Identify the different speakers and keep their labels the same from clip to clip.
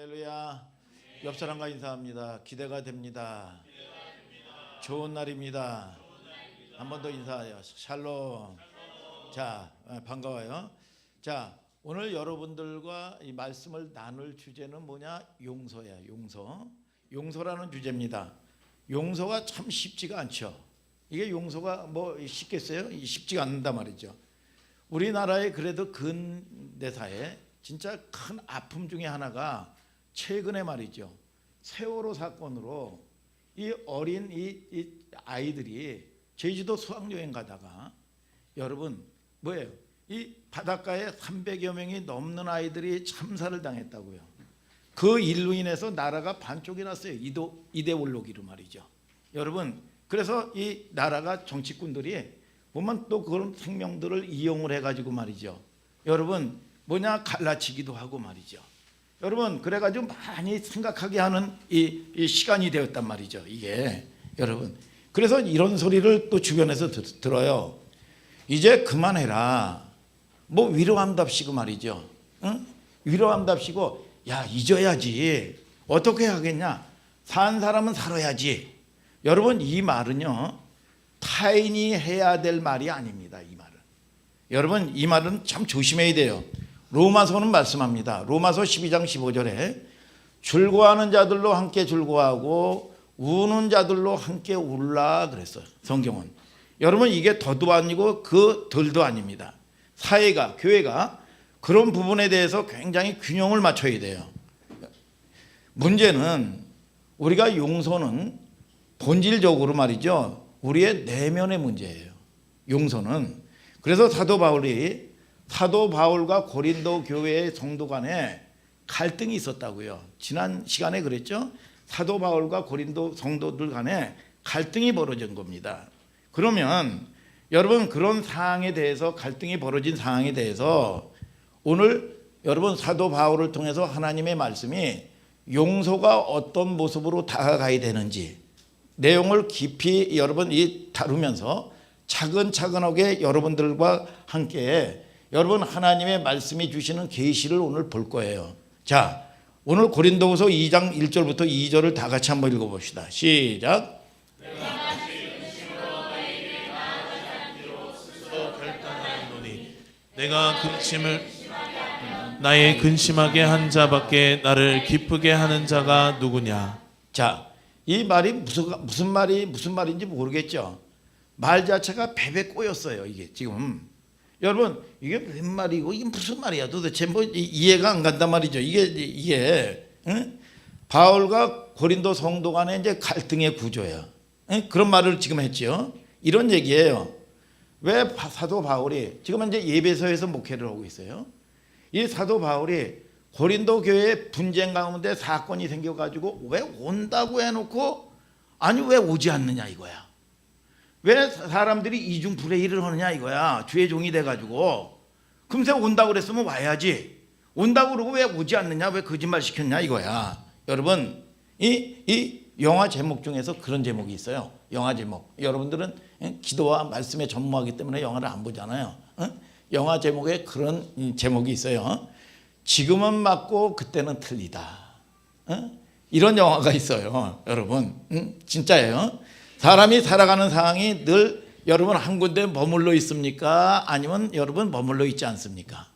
Speaker 1: 할렐루야. 옆 사람과 인사합니다. 기대가 됩니다. 좋은 날입니다. 한 번 더 인사해요. 샬롬. 자, 반가워요. 자, 오늘 여러분들과 이 말씀을 나눌 주제는 뭐냐? 용서야. 용서라는 주제입니다. 용서가 참 쉽지가 않죠. 이게 용서가 뭐 쉽겠어요? 쉽지가 않는단 말이죠. 우리나라의 그래도 근대사에 진짜 큰 아픔 중에 하나가 최근에 말이죠, 세월호 사건으로 이 어린 이 아이들이 제주도 수학여행 가다가, 여러분 뭐예요? 이 바닷가에 300여 명이 넘는 아이들이 참사를 당했다고요. 그 일로 인해서 나라가 반쪽이 났어요. 이데올로기로 말이죠. 여러분, 그래서 이 나라가 정치꾼들이 보면 또 그런 생명들을 이용을 해가지고 말이죠, 여러분 뭐냐, 갈라치기도 하고 말이죠. 여러분, 그래가지고 많이 생각하게 하는 이 시간이 되었단 말이죠, 이게. 여러분, 그래서 이런 소리를 또 주변에서 들어요. 이제 그만해라. 뭐 위로한답시고 말이죠. 응? 위로한답시고, 야, 잊어야지. 어떻게 하겠냐? 산 사람은 살아야지. 여러분, 이 말은요, 타인이 해야 될 말이 아닙니다. 이 말은. 여러분, 이 말은 참 조심해야 돼요. 로마서는 말씀합니다. 로마서 12장 15절에 즐거워하는 자들로 함께 즐거워하고 우는 자들로 함께 울라 그랬어요. 성경은. 여러분, 이게 더도 아니고 그 덜도 아닙니다. 사회가, 교회가 그런 부분에 대해서 굉장히 균형을 맞춰야 돼요. 문제는 우리가 용서는 본질적으로 말이죠, 우리의 내면의 문제예요. 용서는. 그래서 사도 바울과 고린도 교회의 성도 간에 갈등이 있었다고요. 지난 시간에 그랬죠. 사도 바울과 고린도 성도들 간에 갈등이 벌어진 겁니다. 그러면 여러분, 그런 상황에 대해서, 갈등이 벌어진 상황에 대해서 오늘 여러분 사도 바울을 통해서 하나님의 말씀이 용서가 어떤 모습으로 다가가야 되는지 내용을 깊이 여러분 다루면서 차근차근하게 여러분들과 함께 여러분 하나님의 말씀이 주시는 계시를 오늘 볼 거예요. 자, 오늘 고린도후서 2장 1절부터 2절을 다 같이 한번 읽어봅시다. 시작.
Speaker 2: 내가 나의 근심하게 한 자밖에 나를 기쁘게 하는 자가 누구냐.
Speaker 1: 자, 이 말이 무슨 말인지 모르겠죠. 말 자체가 베베 꼬였어요. 이게 지금. 여러분, 이게 웬 말이고 이게 무슨 말이야 도대체, 뭐 이해가 안 간단 말이죠. 이게 응? 바울과 고린도 성도 간의 이제 갈등의 구조예요. 응? 그런 말을 지금 했죠. 이런 얘기예요. 왜 사도 바울이 지금 이제 예배소에서 목회를 하고 있어요. 이 사도 바울이 고린도 교회의 분쟁 가운데 사건이 생겨가지고 왜 온다고 해놓고 아니 왜 오지 않느냐 이거야. 왜 사람들이 이중불회일을 하느냐 이거야. 주의 종이 돼가지고. 금세 온다고 그랬으면 와야지. 온다고 그러고 왜 오지 않느냐, 왜 거짓말 시켰냐 이거야. 여러분, 이 영화 제목 중에서 그런 제목이 있어요. 영화 제목. 여러분들은 기도와 말씀에 전무하기 때문에 영화를 안 보잖아요. 영화 제목에 그런 제목이 있어요. 지금은 맞고 그때는 틀리다. 이런 영화가 있어요. 여러분, 진짜예요. 사람이 살아가는 상황이 늘 여러분 한 군데 머물러 있습니까? 아니면 여러분 머물러 있지 않습니까?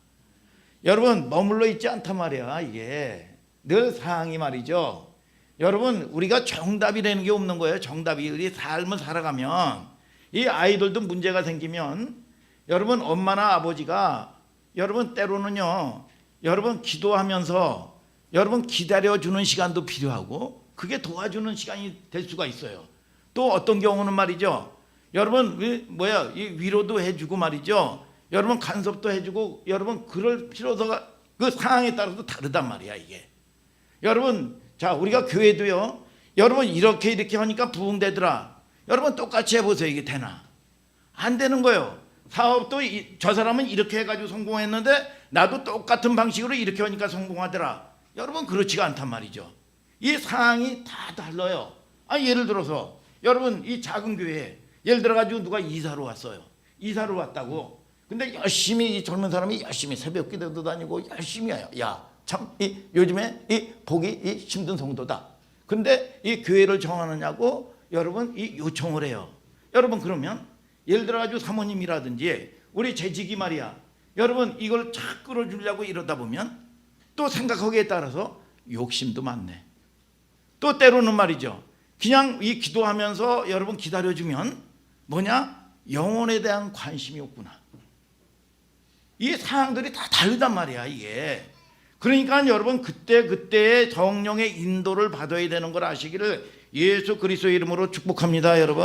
Speaker 1: 여러분 머물러 있지 않단 말이야. 이게 늘 상황이 말이죠. 여러분, 우리가 정답이라는 게 없는 거예요. 정답이. 우리 삶을 살아가면 이 아이들도 문제가 생기면 여러분 엄마나 아버지가 여러분 때로는요, 여러분 기도하면서 여러분 기다려주는 시간도 필요하고 그게 도와주는 시간이 될 수가 있어요. 또 어떤 경우는 말이죠, 여러분 이 위로도 해주고 말이죠, 여러분 간섭도 해주고, 여러분 그럴 필요가 그 상황에 따라서 다르단 말이야 이게. 여러분, 자, 우리가 교회도요, 여러분 이렇게 하니까 부흥되더라. 여러분 똑같이 해보세요. 이게 되나? 안 되는 거예요. 사업도 저 사람은 이렇게 해가지고 성공했는데 나도 똑같은 방식으로 이렇게 하니까 성공하더라. 여러분 그렇지가 않단 말이죠. 이 상황이 다 달라요. 예를 들어서 여러분 이 작은 교회에 예를 들어가지고 누가 이사로 왔어요. 이사로 왔다고. 근데 열심히 젊은 사람이 열심히 새벽 기도도 다니고 열심히 해요. 야, 참 요즘에 보기 힘든 성도다. 근데 이 교회를 정하느냐고 여러분 요청을 해요. 여러분 그러면 예를 들어 가지고 사모님이라든지 우리 재직이 말이야. 여러분 이걸 착 끌어주려고 이러다 보면 또 생각하기에 따라서 욕심도 많네. 또 때로는 말이죠. 그냥 이 기도하면서 여러분 기다려주면 뭐냐? 영혼에 대한 관심이 없구나. 이 사항들이 다 다르단 말이야 이게. 그러니까 여러분 그때의 성령의 인도를 받아야 되는 걸 아시기를 예수 그리스도의 이름으로 축복합니다. 여러분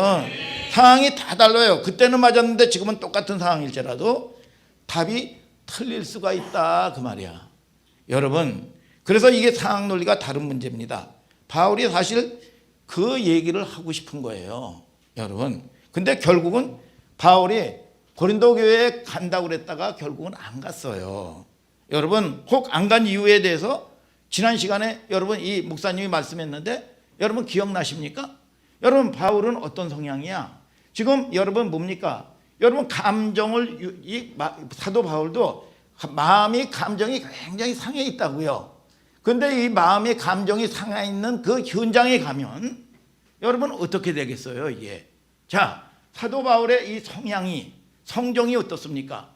Speaker 1: 상황이 다 달라요. 그때는 맞았는데 지금은 똑같은 상황일지라도 답이 틀릴 수가 있다 그 말이야. 여러분 그래서 이게 상황 논리가 다른 문제입니다. 바울이 사실 그 얘기를 하고 싶은 거예요. 여러분 근데 결국은 바울이 고린도 교회에 간다고 그랬다가 결국은 안 갔어요. 여러분 혹 안 간 이유에 대해서 지난 시간에 여러분 이 목사님이 말씀했는데 여러분 기억나십니까? 여러분 바울은 어떤 성향이야? 지금 여러분 뭡니까? 여러분 감정을 사도 바울도 감정이 굉장히 상해 있다고요. 근데 이 마음의 감정이 상해 있는 그 현장에 가면 여러분 어떻게 되겠어요 이게? 자 사도 바울의 이 성정이 어떻습니까?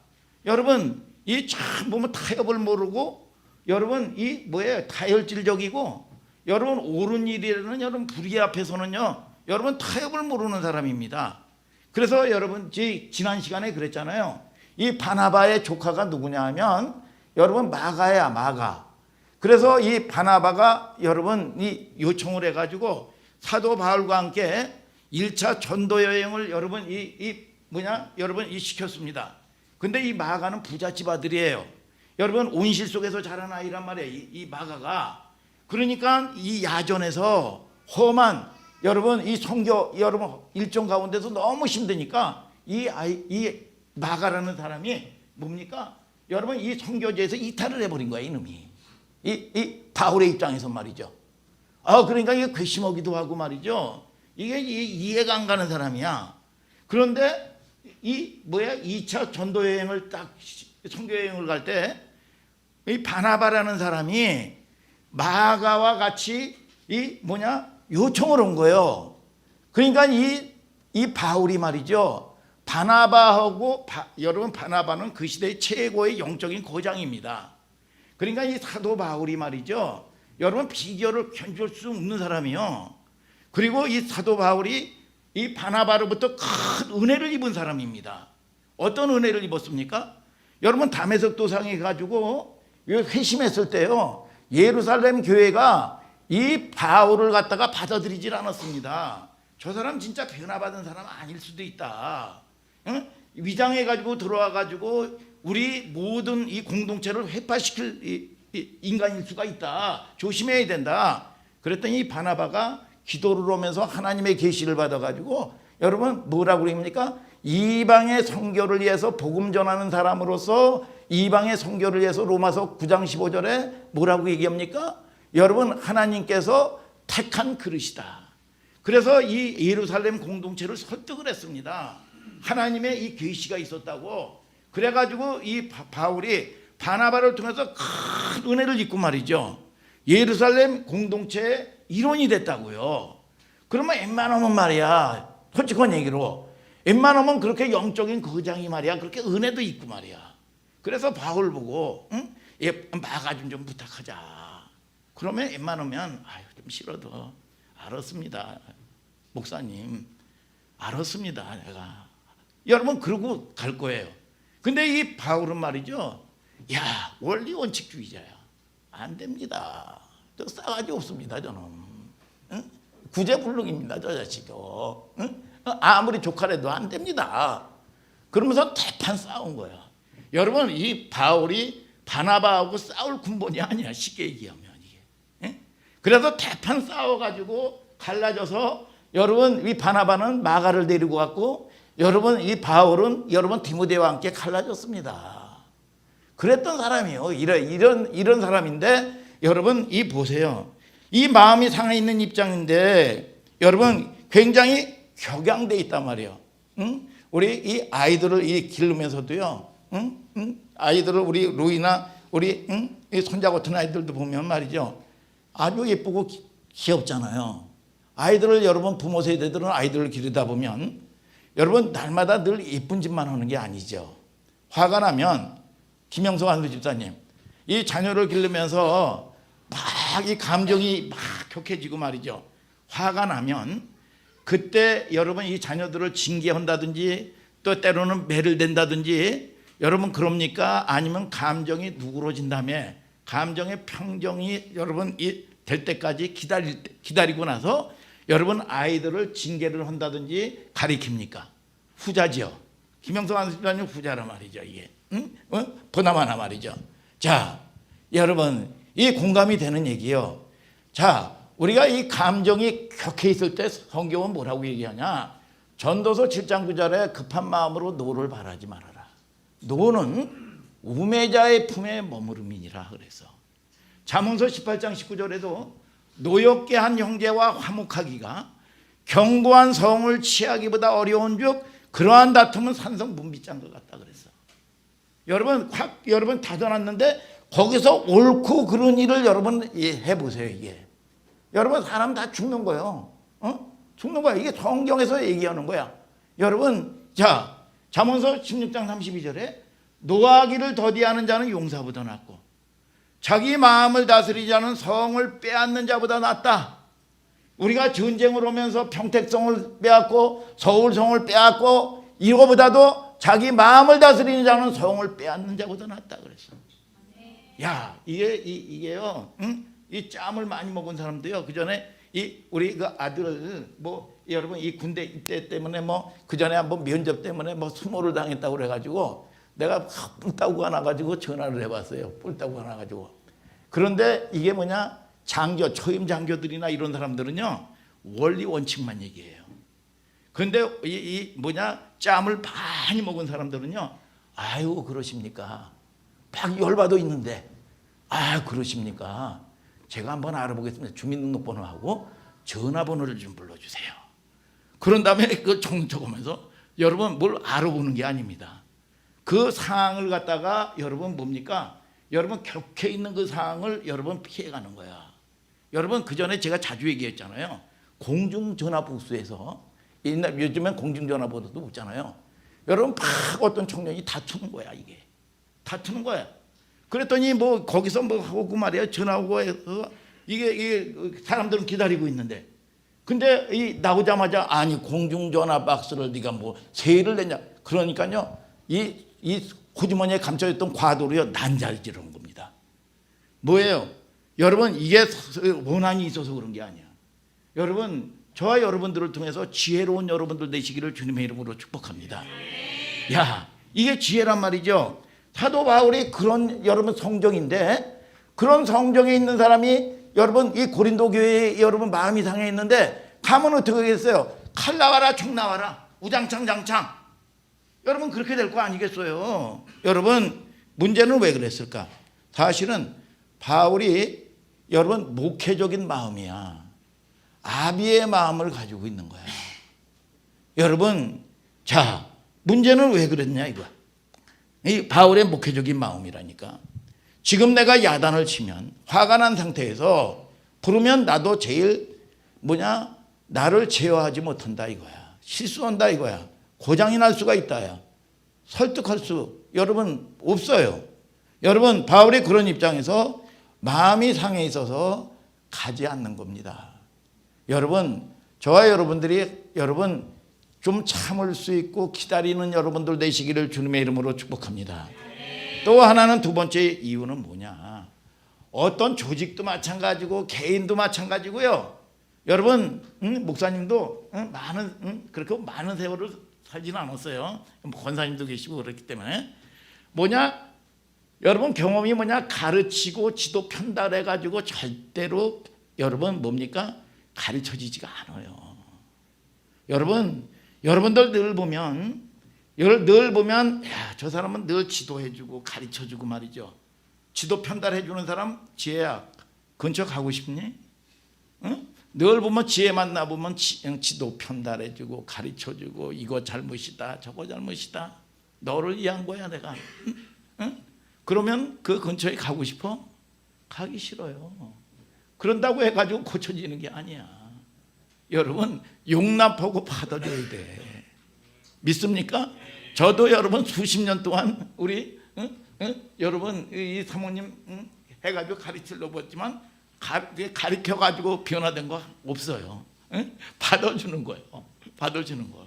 Speaker 1: 여러분 이 참 보면 타협을 모르고 여러분 이 다혈질적이고 여러분 옳은 일이라는 여러분 불의 앞에서는요 여러분 타협을 모르는 사람입니다. 그래서 여러분 지난 시간에 그랬잖아요. 이 바나바의 조카가 누구냐 하면 여러분 마가야 마가. 그래서 이 바나바가 여러분 이 요청을 해가지고 사도 바울과 함께 1차 전도 여행을 여러분 여러분 시켰습니다. 근데 이 마가는 부잣집 아들이에요. 여러분 온실 속에서 자란 아이란 말이에요. 이 마가가. 그러니까 이 야전에서 험한 여러분 이 선교 여러분 일정 가운데서 너무 힘드니까 이 마가라는 사람이 뭡니까? 여러분 이 선교제에서 이탈을 해버린 거야 이놈이. 이 바울의 입장에서 말이죠. 그러니까 이게 괘씸하기도 하고 말이죠. 이게 이해가 안 가는 사람이야. 그런데 2차 전도 여행을 딱 선교 여행을 갈 때 이 바나바라는 사람이 마가와 같이 요청을 온 거예요. 그러니까 이 바울이 말이죠. 바나바하고 여러분 바나바는 그 시대의 최고의 영적인 거장입니다. 그러니까 이 사도 바울이 말이죠. 여러분 비교를 견줄 수 없는 사람이요. 그리고 이 사도 바울이 이 바나바로부터 큰 은혜를 입은 사람입니다. 어떤 은혜를 입었습니까? 여러분 다메섹 도상에 가지고 회심했을 때요. 예루살렘 교회가 이 바울을 갖다가 받아들이질 않았습니다. 저 사람 진짜 변화받은 사람 아닐 수도 있다. 응? 위장해가지고 들어와가지고 우리 모든 이 공동체를 회파시킬 인간일 수가 있다. 조심해야 된다. 그랬더니 바나바가 기도를 하면서 하나님의 계시를 받아가지고 여러분 뭐라고 그럽니까? 이방의 선교를 위해서 복음 전하는 사람으로서 이방의 선교를 위해서 로마서 9장 15절에 뭐라고 얘기합니까? 여러분 하나님께서 택한 그릇이다. 그래서 이 예루살렘 공동체를 설득을 했습니다. 하나님의 이 계시가 있었다고. 그래가지고 이 바울이 바나바를 통해서 큰 은혜를 입고 말이죠. 예루살렘 공동체의 일원이 됐다고요. 그러면 웬만하면 말이야. 솔직한 얘기로 웬만하면 그렇게 영적인 거장이 말이야. 그렇게 은혜도 있고 말이야. 그래서 바울 보고 마가 좀 부탁하자. 그러면 웬만하면 좀 싫어도 알았습니다. 목사님 알았습니다. 내가 여러분 그러고 갈 거예요. 근데 이 바울은 말이죠. 야 원리 원칙주의자야. 안 됩니다. 저 싸가지 없습니다. 저는 구제불능입니다. 저 자식도 아무리 조카라도 안 됩니다. 그러면서 대판 싸운 거야. 여러분 이 바울이 바나바하고 싸울 군번이 아니야. 쉽게 얘기하면 이게. 그래서 대판 싸워가지고 갈라져서 여러분 이 바나바는 마가를 데리고 갔고 여러분 이 바울은 여러분 디모데와 함께 갈라졌습니다. 그랬던 사람이요. 이런 사람인데 여러분 이 보세요. 이 마음이 상해 있는 입장인데 여러분 굉장히 격양돼 있단 말이에요. 우리 이 아이들을 기르면서도요. 아이들을 우리 루이나 우리 이 손자 같은 아이들도 보면 말이죠. 아주 예쁘고 귀엽잖아요. 아이들을 여러분 부모 세대들은 아이들을 기르다 보면 여러분 날마다 늘 예쁜 짓만 하는 게 아니죠. 화가 나면 김영석 안수 집사님 이 자녀를 기르면서 막 이 감정이 막 격해지고 말이죠. 화가 나면 그때 여러분 이 자녀들을 징계한다든지 또 때로는 매를 댄다든지 여러분 그럽니까? 아니면 감정이 누그러진 다음에 감정의 평정이 여러분 될 때까지 기다리고 나서 여러분 아이들을 징계를 한다든지 가리킵니까? 후자지요. 김영석 안수집사님 후자란 말이죠. 이게 보나마나 말이죠. 자, 여러분 이 공감이 되는 얘기요. 자, 우리가 이 감정이 격해 있을 때 성경은 뭐라고 얘기하냐? 전도서 7장 9절에 급한 마음으로 노를 바라지 말아라. 노는 우매자의 품에 머무름이니라 그래서. 잠언서 18장 19절에도 노엽게 한 형제와 화목하기가 견고한 성을 취하기보다 어려운즉 그러한 다툼은 산성 문빗장 것 같다 그랬어. 여러분 다져놨는데 거기서 옳고 그른 일을 여러분 해보세요. 이게 여러분 사람 다 죽는 거예요. 죽는 거야. 이게 성경에서 얘기하는 거야. 여러분 자 잠언서 16장 32절에 노하기를 더디하는 자는 용사보다 낫고 자기 마음을 다스리지 않은 성을 빼앗는 자보다 낫다. 우리가 전쟁을 오면서 평택성을 빼앗고 서울성을 빼앗고 이거보다도 자기 마음을 다스리는 자는 성을 빼앗는 자보다 낫다 그랬어. 야 이게요. 이 짬을 많이 먹은 사람도요. 그 전에 우리 그 아들 여러분 이 군대 입대 때문에 그 전에 한번 면접 때문에 수모를 당했다고 그래가지고 내가 뿔따구가 나가지고 전화를 해봤어요. 뿔따구가 나가지고. 그런데 이게 뭐냐 초임 장교들이나 이런 사람들은요 원리 원칙만 얘기해요. 그런데 짬을 많이 먹은 사람들은요 아유 그러십니까? 막 열받아 있는데 그러십니까? 제가 한번 알아보겠습니다. 주민등록번호하고 전화번호를 좀 불러주세요. 그런 다음에 그걸 적으면서 여러분 뭘 알아보는 게 아닙니다. 그 사항을 갖다가 여러분 뭡니까? 여러분 격해 있는 그 사항을 여러분 피해가는 거야. 여러분 그 전에 제가 자주 얘기했잖아요. 공중전화부스에서 요즘엔 공중전화번호도 없잖아요. 여러분 막 어떤 청년이 다투는 거야. 이게 다투는 거야. 그랬더니 거기서 하고 말이야 전화하고 해서 이게 사람들은 기다리고 있는데 근데 나오자마자 아니 공중전화 박스를 네가 세일을 냈냐 그러니까요 이 호주머니에 감춰있던 과도로요 난자질하는 겁니다. 뭐예요? 여러분 이게 원한이 있어서 그런 게 아니야. 여러분 저와 여러분들을 통해서 지혜로운 여러분들 되시기를 주님의 이름으로 축복합니다. 야 이게 지혜란 말이죠. 사도 바울이 그런 여러분 성정인데 그런 성정에 있는 사람이 여러분 이 고린도 교회에 여러분 마음이 상해 있는데 가면 어떻게 하겠어요? 칼 나와라 총 나와라 우장창 장창 여러분 그렇게 될 거 아니겠어요? 여러분 문제는 왜 그랬을까? 사실은 바울이 여러분 목회적인 마음이야. 아비의 마음을 가지고 있는 거야. 여러분 자 문제는 왜 그랬냐 이거야. 이 바울의 목회적인 마음이라니까. 지금 내가 야단을 치면 화가 난 상태에서 부르면 나도 제일 나를 제어하지 못한다 이거야. 실수한다 이거야. 고장이 날 수가 있다야. 설득할 수 여러분 없어요. 여러분 바울이 그런 입장에서 마음이 상해 있어서 가지 않는 겁니다. 여러분 저와 여러분들이 여러분 좀 참을 수 있고 기다리는 여러분들 되시기를 주님의 이름으로 축복합니다. 또 하나는 두 번째 이유는 뭐냐? 어떤 조직도 마찬가지고 개인도 마찬가지고요. 여러분 목사님도 그렇게 많은 세월을 살지는 않았어요. 권사님도 계시고 그렇기 때문에 여러분 경험이 가르치고 지도 편달해가지고 절대로 여러분 가르쳐지지가 않아요. 여러분들 늘 보면 야, 저 사람은 늘 지도해주고 가르쳐주고 말이죠. 지도 편달해주는 사람 지혜야 근처 가고 싶니? 응? 늘 보면 지혜 만나보면 지도 편달해주고 가르쳐주고 이거 잘못이다 저거 잘못이다 너를 위한 거야 내가. 응? 그러면 그 근처에 가고 싶어? 가기 싫어요. 그런다고 해가지고 고쳐지는 게 아니야. 여러분 용납하고 받아줘야 돼. 믿습니까? 저도 여러분 수십 년 동안 우리 여러분 이 사모님 해가지고 가르치려고 했지만 가르쳐가지고 변화된 거 없어요. 받아주는 거예요. 받아주는 거.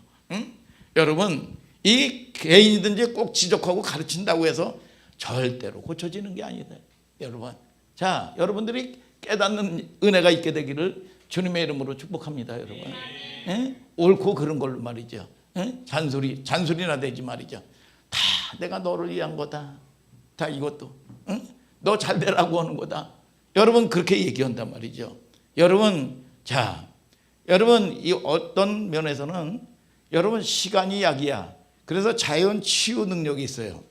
Speaker 1: 여러분 이 개인이든지 꼭 지적하고 가르친다고 해서 절대로 고쳐지는 게 아니다. 여러분, 자 여러분들이 깨닫는 은혜가 있게 되기를 주님의 이름으로 축복합니다. 여러분, 옳고 그런 걸로 말이죠. 잔소리나 되지 말이죠. 다 내가 너를 위한 거다. 다 이것도 너 잘 되라고 하는 거다. 여러분 그렇게 얘기한단 말이죠. 여러분, 자 여러분 이 어떤 면에서는 여러분 시간이 약이야. 그래서 자연 치유 능력이 있어요.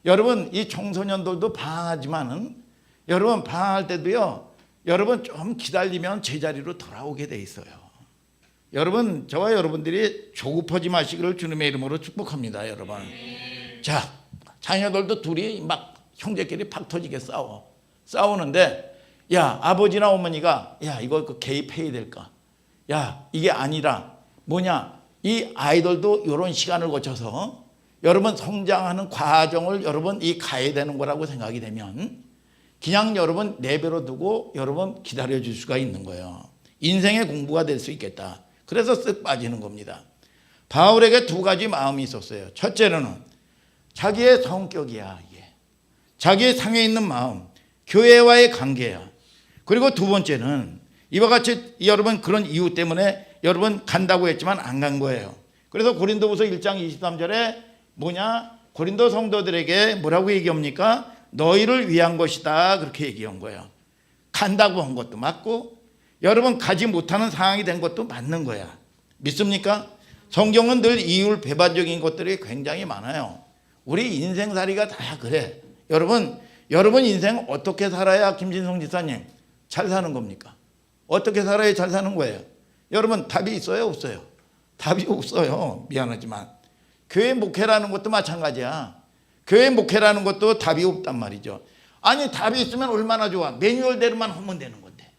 Speaker 1: 여러분 이 청소년들도 방황하지만은 여러분 방황할 때도요. 여러분 좀 기다리면 제자리로 돌아오게 돼 있어요. 여러분 저와 여러분들이 조급하지 마시기를 주님의 이름으로 축복합니다. 여러분, 자 자녀들도 둘이 막 형제끼리 팍 터지게 싸우는데 야 아버지나 어머니가 야 이거 개입해야 될까? 야 이게 아니라 뭐냐, 이 아이들도 이런 시간을 거쳐서 여러분 성장하는 과정을 여러분 이 가야 되는 거라고 생각이 되면 그냥 여러분 내버려 두고 여러분 기다려 줄 수가 있는 거예요. 인생의 공부가 될 수 있겠다. 그래서 쓱 빠지는 겁니다. 바울에게 두 가지 마음이 있었어요. 첫째로는 자기의 성격이야. 이게 자기의 상에 있는 마음, 교회와의 관계야. 그리고 두 번째는 이와 같이 여러분 그런 이유 때문에 여러분 간다고 했지만 안 간 거예요. 그래서 고린도후서 1장 23절에 뭐냐, 고린도 성도들에게 뭐라고 얘기합니까? 너희를 위한 것이다, 그렇게 얘기한 거예요. 간다고 한 것도 맞고 여러분 가지 못하는 상황이 된 것도 맞는 거야. 믿습니까? 성경은 늘 이율 배반적인 것들이 굉장히 많아요. 우리 인생살이가 다 그래. 여러분 인생 어떻게 살아야 김진성 지사님 잘 사는 겁니까? 어떻게 살아야 잘 사는 거예요? 여러분 답이 있어요, 없어요? 답이 없어요. 미안하지만 교회 목회라는 것도 마찬가지야. 교회 목회라는 것도 답이 없단 말이죠. 아니 답이 있으면 얼마나 좋아. 매뉴얼대로만 하면 되는 건데.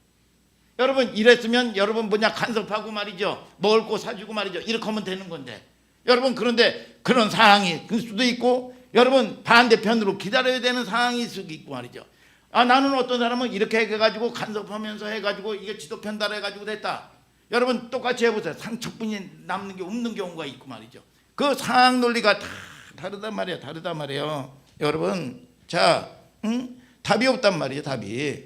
Speaker 1: 여러분 이랬으면 여러분 뭐냐 간섭하고 말이죠. 먹을 거 사주고 말이죠. 이렇게 하면 되는 건데. 여러분 그런데 그런 상황이 그 수도 있고 여러분 반대편으로 기다려야 되는 상황이 있을 수도 있고 말이죠. 아 나는 어떤 사람은 이렇게 해가지고 간섭하면서 해가지고 이게 지도 편달해가지고 됐다. 여러분 똑같이 해보세요. 상처뿐이 남는 게 없는 경우가 있고 말이죠. 그 상황 논리가 다 다르단 말이에요. 여러분 자 답이 없단 말이에요. 답이.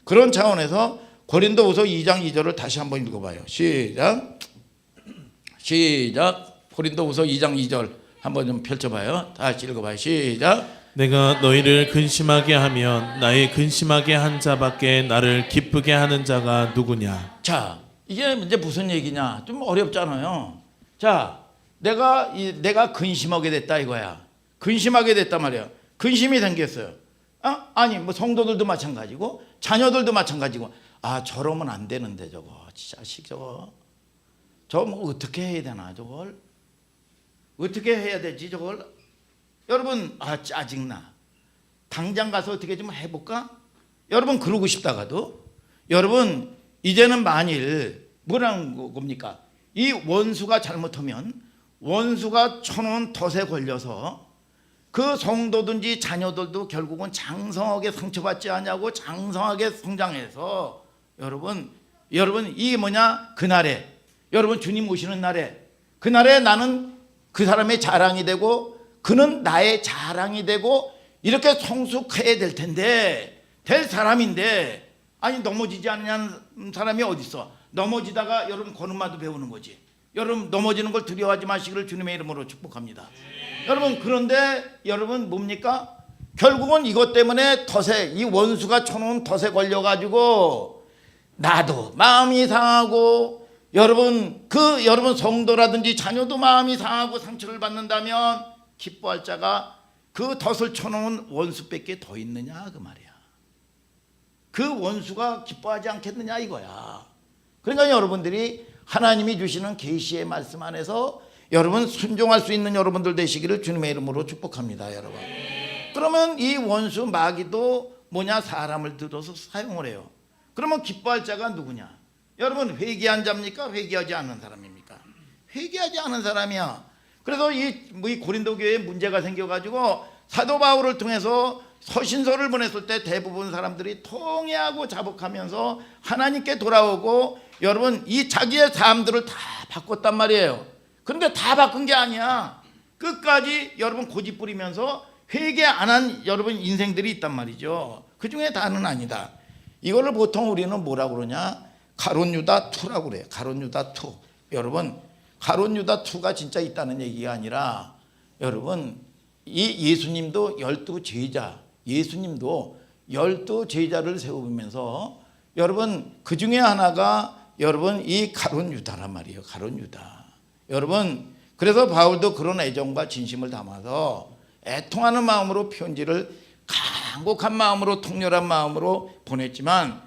Speaker 1: 그런 차원에서 고린도후서 2장 2절을 다시 한번 읽어봐요. 시작. 고린도후서 2장 2절 한번 좀 펼쳐봐요. 다시 읽어봐요. 시작.
Speaker 2: 내가 너희를 근심하게 하면 나의 근심하게 한 자밖에 나를 기쁘게 하는 자가 누구냐.
Speaker 1: 자 이게 이제 무슨 얘기냐, 좀 어렵잖아요. 자 내가 근심하게 됐다 이거야. 근심하게 됐단 말이야. 근심이 생겼어요. 아니 뭐 성도들도 마찬가지고 자녀들도 마찬가지고 아 저러면 안 되는데 저거 자식 저거 뭐 어떻게 해야 되나, 저걸 어떻게 해야 되지 저걸. 여러분 아 짜증나, 당장 가서 어떻게 좀 해볼까. 여러분 그러고 싶다가도 여러분 이제는 만일 뭐라는 겁니까, 이 원수가 잘못하면 원수가 쳐놓은 덫에 걸려서 그 성도든지 자녀들도 결국은 장성하게 상처받지 않냐고 장성하게 성장해서 여러분 이게 뭐냐, 그날에 여러분 주님 오시는 날에 그날에 나는 그 사람의 자랑이 되고 그는 나의 자랑이 되고 이렇게 성숙해야 될 텐데, 될 사람인데 아니 넘어지지 않느냐는 사람이 어디 있어. 넘어지다가 여러분 거듭마도 배우는 거지. 여러분 넘어지는 걸 두려워하지 마시기를 주님의 이름으로 축복합니다. 여러분 그런데 여러분 뭡니까? 결국은 이것 때문에 덫에, 이 원수가 쳐놓은 덫에 걸려가지고 나도 마음이 상하고 여러분 여러분 성도라든지 자녀도 마음이 상하고 상처를 받는다면 기뻐할 자가 그 덫을 쳐놓은 원수밖에 더 있느냐 그 말이야. 그 원수가 기뻐하지 않겠느냐 이거야. 그러니까 여러분들이 하나님이 주시는 계시의 말씀 안에서 여러분 순종할 수 있는 여러분들 되시기를 주님의 이름으로 축복합니다. 여러분 그러면 이 원수 마귀도 뭐냐 사람을 들어서 사용을 해요. 그러면 기뻐할 자가 누구냐? 여러분 회개한 자입니까? 회개하지 않는 사람입니까? 회개하지 않은 사람이야. 그래서 이 고린도 교회에 문제가 생겨가지고 사도 바울을 통해서 서신서를 보냈을 때 대부분 사람들이 통회하고 자복하면서 하나님께 돌아오고 여러분 이 자기의 삶들을 다 바꿨단 말이에요. 그런데 다 바꾼 게 아니야. 끝까지 여러분 고집 부리면서 회개 안 한 여러분 인생들이 있단 말이죠. 그 중에 다는 아니다. 이거를 보통 우리는 뭐라고 그러냐? 가룟 유다 2라고 그래요. 가룟 유다 2. 여러분 가룟 유다 2가 진짜 있다는 얘기가 아니라 여러분 이 예수님도 12 제자, 예수님도 12 제자를 세우면서 여러분 그 중에 하나가 여러분 이 가룟 유다란 말이에요. 가룟 유다. 여러분 그래서 바울도 그런 애정과 진심을 담아서 애통하는 마음으로 편지를 간곡한 마음으로 통렬한 마음으로 보냈지만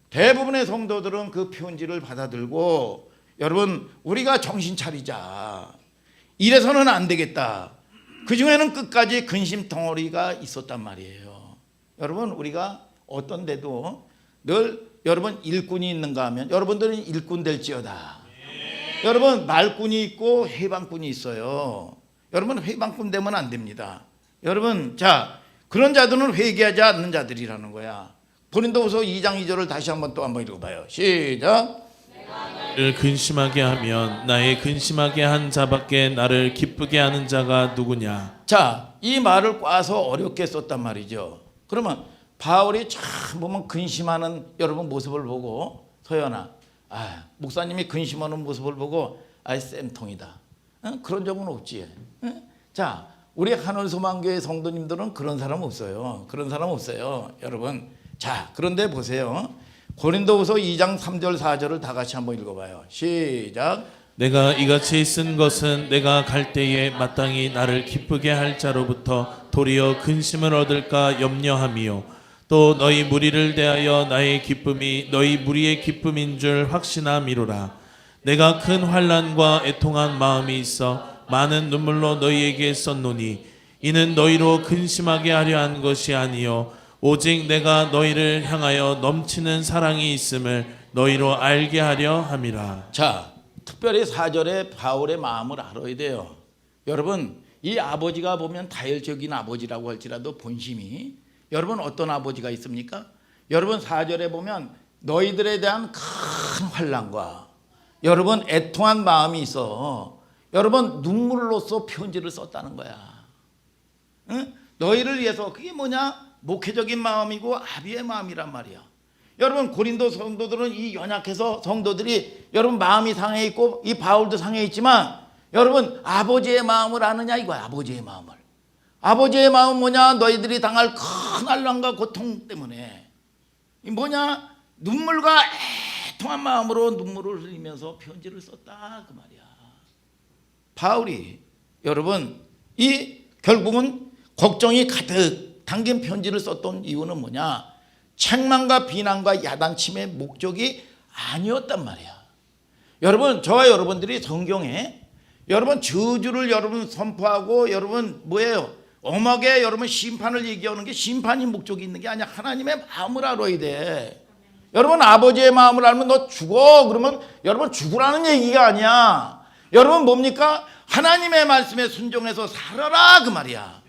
Speaker 1: 대부분의 성도들은 그 편지를 받아들고 여러분 우리가 정신 차리자. 이래서는 안 되겠다. 그 중에는 끝까지 근심 덩어리가 있었단 말이에요. 여러분 우리가 어떤 데도 늘 여러분 일꾼이 있는가 하면 여러분들은 일꾼 될지어다. 여러분 말꾼이 있고 해방꾼이 있어요. 여러분 해방꾼 되면 안 됩니다. 여러분 자 그런 자들은 회개하지 않는 자들이라는 거야. 고린도후서 2장 2절을 다시 한번 읽어봐요. 시작.
Speaker 2: 나를 근심하게 하면 나의 근심하게 한 자밖에 나를 기쁘게 하는 자가 누구냐?
Speaker 1: 자, 이 말을 꽈서 어렵게 썼단 말이죠. 그러면 바울이 참 보면 근심하는 여러분 모습을 보고 서연아, 목사님이 근심하는 모습을 보고 쌤통이다. 그런 적은 없지. 자, 우리 하늘소망교회 성도님들은 그런 사람 없어요. 그런 사람 없어요. 여러분. 자, 그런데 보세요. 고린도후서 2장 3절 4절을 다 같이 한번 읽어봐요. 시작.
Speaker 2: 내가 이같이 쓴 것은 내가 갈 때에 마땅히 나를 기쁘게 할 자로부터 도리어 근심을 얻을까 염려함이요 또 너희 무리를 대하여 나의 기쁨이 너희 무리의 기쁨인 줄 확신함이로라. 내가 큰 환난과 애통한 마음이 있어 많은 눈물로 너희에게 썼노니 이는 너희로 근심하게 하려 한 것이 아니요 오직 내가 너희를 향하여 넘치는 사랑이 있음을 너희로 알게 하려 함이라.
Speaker 1: 자, 특별히 4절에 바울의 마음을 알아야 돼요. 여러분, 이 아버지가 보면 다혈적인 아버지라고 할지라도 본심이 여러분 어떤 아버지가 있습니까? 여러분 4절에 보면 너희들에 대한 큰 환난과 여러분 애통한 마음이 있어. 여러분 눈물로써 편지를 썼다는 거야. 응? 너희를 위해서 그게 뭐냐? 목회적인 마음이고 아비의 마음이란 말이야. 여러분 고린도 성도들은 이 연약해서 성도들이 여러분 마음이 상해 있고 이 바울도 상해 있지만 여러분 아버지의 마음을 아느냐 이거야. 아버지의 마음을. 아버지의 마음은 뭐냐? 너희들이 당할 큰 환난과 고통 때문에 이 뭐냐? 눈물과 애통한 마음으로 눈물을 흘리면서 편지를 썼다 그 말이야. 바울이 여러분 이 결국은 걱정이 가득 담긴 편지를 썼던 이유는 뭐냐? 책망과 비난과 야단침의 목적이 아니었단 말이야. 여러분 저와 여러분들이 성경에 여러분 저주를 여러분 선포하고 여러분 뭐예요? 엄하게 여러분 심판을 얘기하는 게 심판이 목적이 있는 게 아니야. 하나님의 마음을 알아야 돼. 여러분 아버지의 마음을 알면 너 죽어. 그러면 여러분 죽으라는 얘기가 아니야. 여러분 뭡니까? 하나님의 말씀에 순종해서 살아라 그 말이야.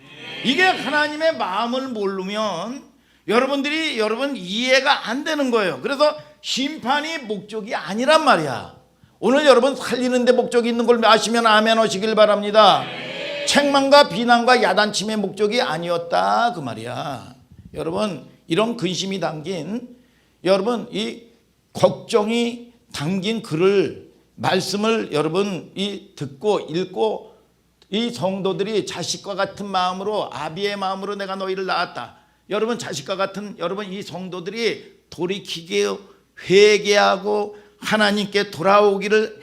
Speaker 1: 이게 하나님의 마음을 모르면 여러분들이 여러분 이해가 안 되는 거예요. 그래서 심판이 목적이 아니란 말이야. 오늘 여러분 살리는 데 목적이 있는 걸 아시면 아멘 하시길 바랍니다. 책망과 비난과 야단침의 목적이 아니었다 그 말이야. 여러분 이런 근심이 담긴 여러분 이 걱정이 담긴 글을 말씀을 여러분 이 듣고 읽고 이 성도들이 자식과 같은 마음으로 아비의 마음으로 내가 너희를 낳았다. 여러분 자식과 같은 여러분 이 성도들이 돌이키게 회개하고 하나님께 돌아오기를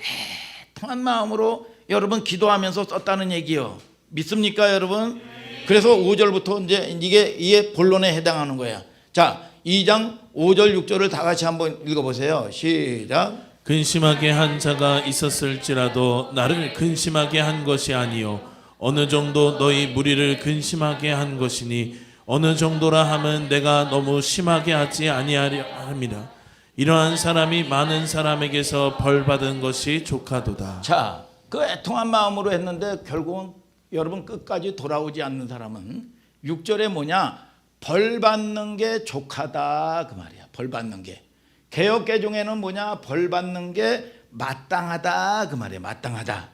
Speaker 1: 애통한 마음으로 여러분 기도하면서 썼다는 얘기요. 믿습니까 여러분? 그래서 5절부터 이제 이게 본론에 해당하는 거야. 자 2장 5절 6절을 다 같이 한번 읽어보세요. 시작.
Speaker 2: 근심하게 한 자가 있었을지라도 나를 근심하게 한 것이 아니요 어느 정도 너희 무리를 근심하게 한 것이니 어느 정도라 함은 내가 너무 심하게 하지 아니하려 함이라. 이러한 사람이 많은 사람에게서 벌 받은 것이 족하도다.
Speaker 1: 자, 그 애통한 마음으로 했는데 결국은 여러분 끝까지 돌아오지 않는 사람은 6절에 뭐냐? 벌 받는 게 족하다 그 말이야. 벌 받는 게. 개역개종에는 뭐냐? 벌 받는 게 마땅하다 그 말이야. 마땅하다.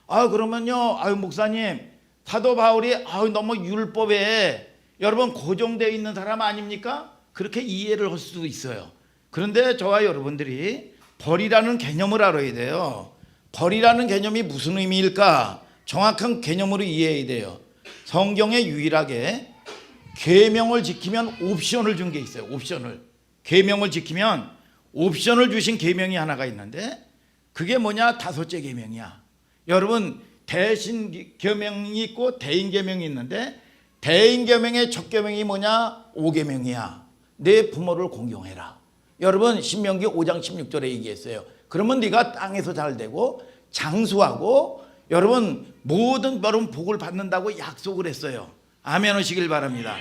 Speaker 1: 그러면요, 목사님, 사도 바울이 너무 율법에 여러분 고정되어 있는 사람 아닙니까? 그렇게 이해를 할 수도 있어요. 그런데 저와 여러분들이 벌이라는 개념을 알아야 돼요. 벌이라는 개념이 무슨 의미일까? 정확한 개념으로 이해해야 돼요. 성경에 유일하게 계명을 지키면 옵션을 준 게 있어요. 옵션을. 계명을 지키면 옵션을 주신 계명이 하나가 있는데 그게 뭐냐? 5째 계명이야. 여러분, 대신 계명이 있고 대인 계명이 있는데 대인 계명의 첫 계명이 뭐냐? 5계명이야. 내 부모를 공경해라. 여러분, 신명기 5장 16절에 얘기했어요. 그러면 네가 땅에서 잘 되고 장수하고 여러분 모든 여러분 복을 받는다고 약속을 했어요. 아멘 하시길 바랍니다.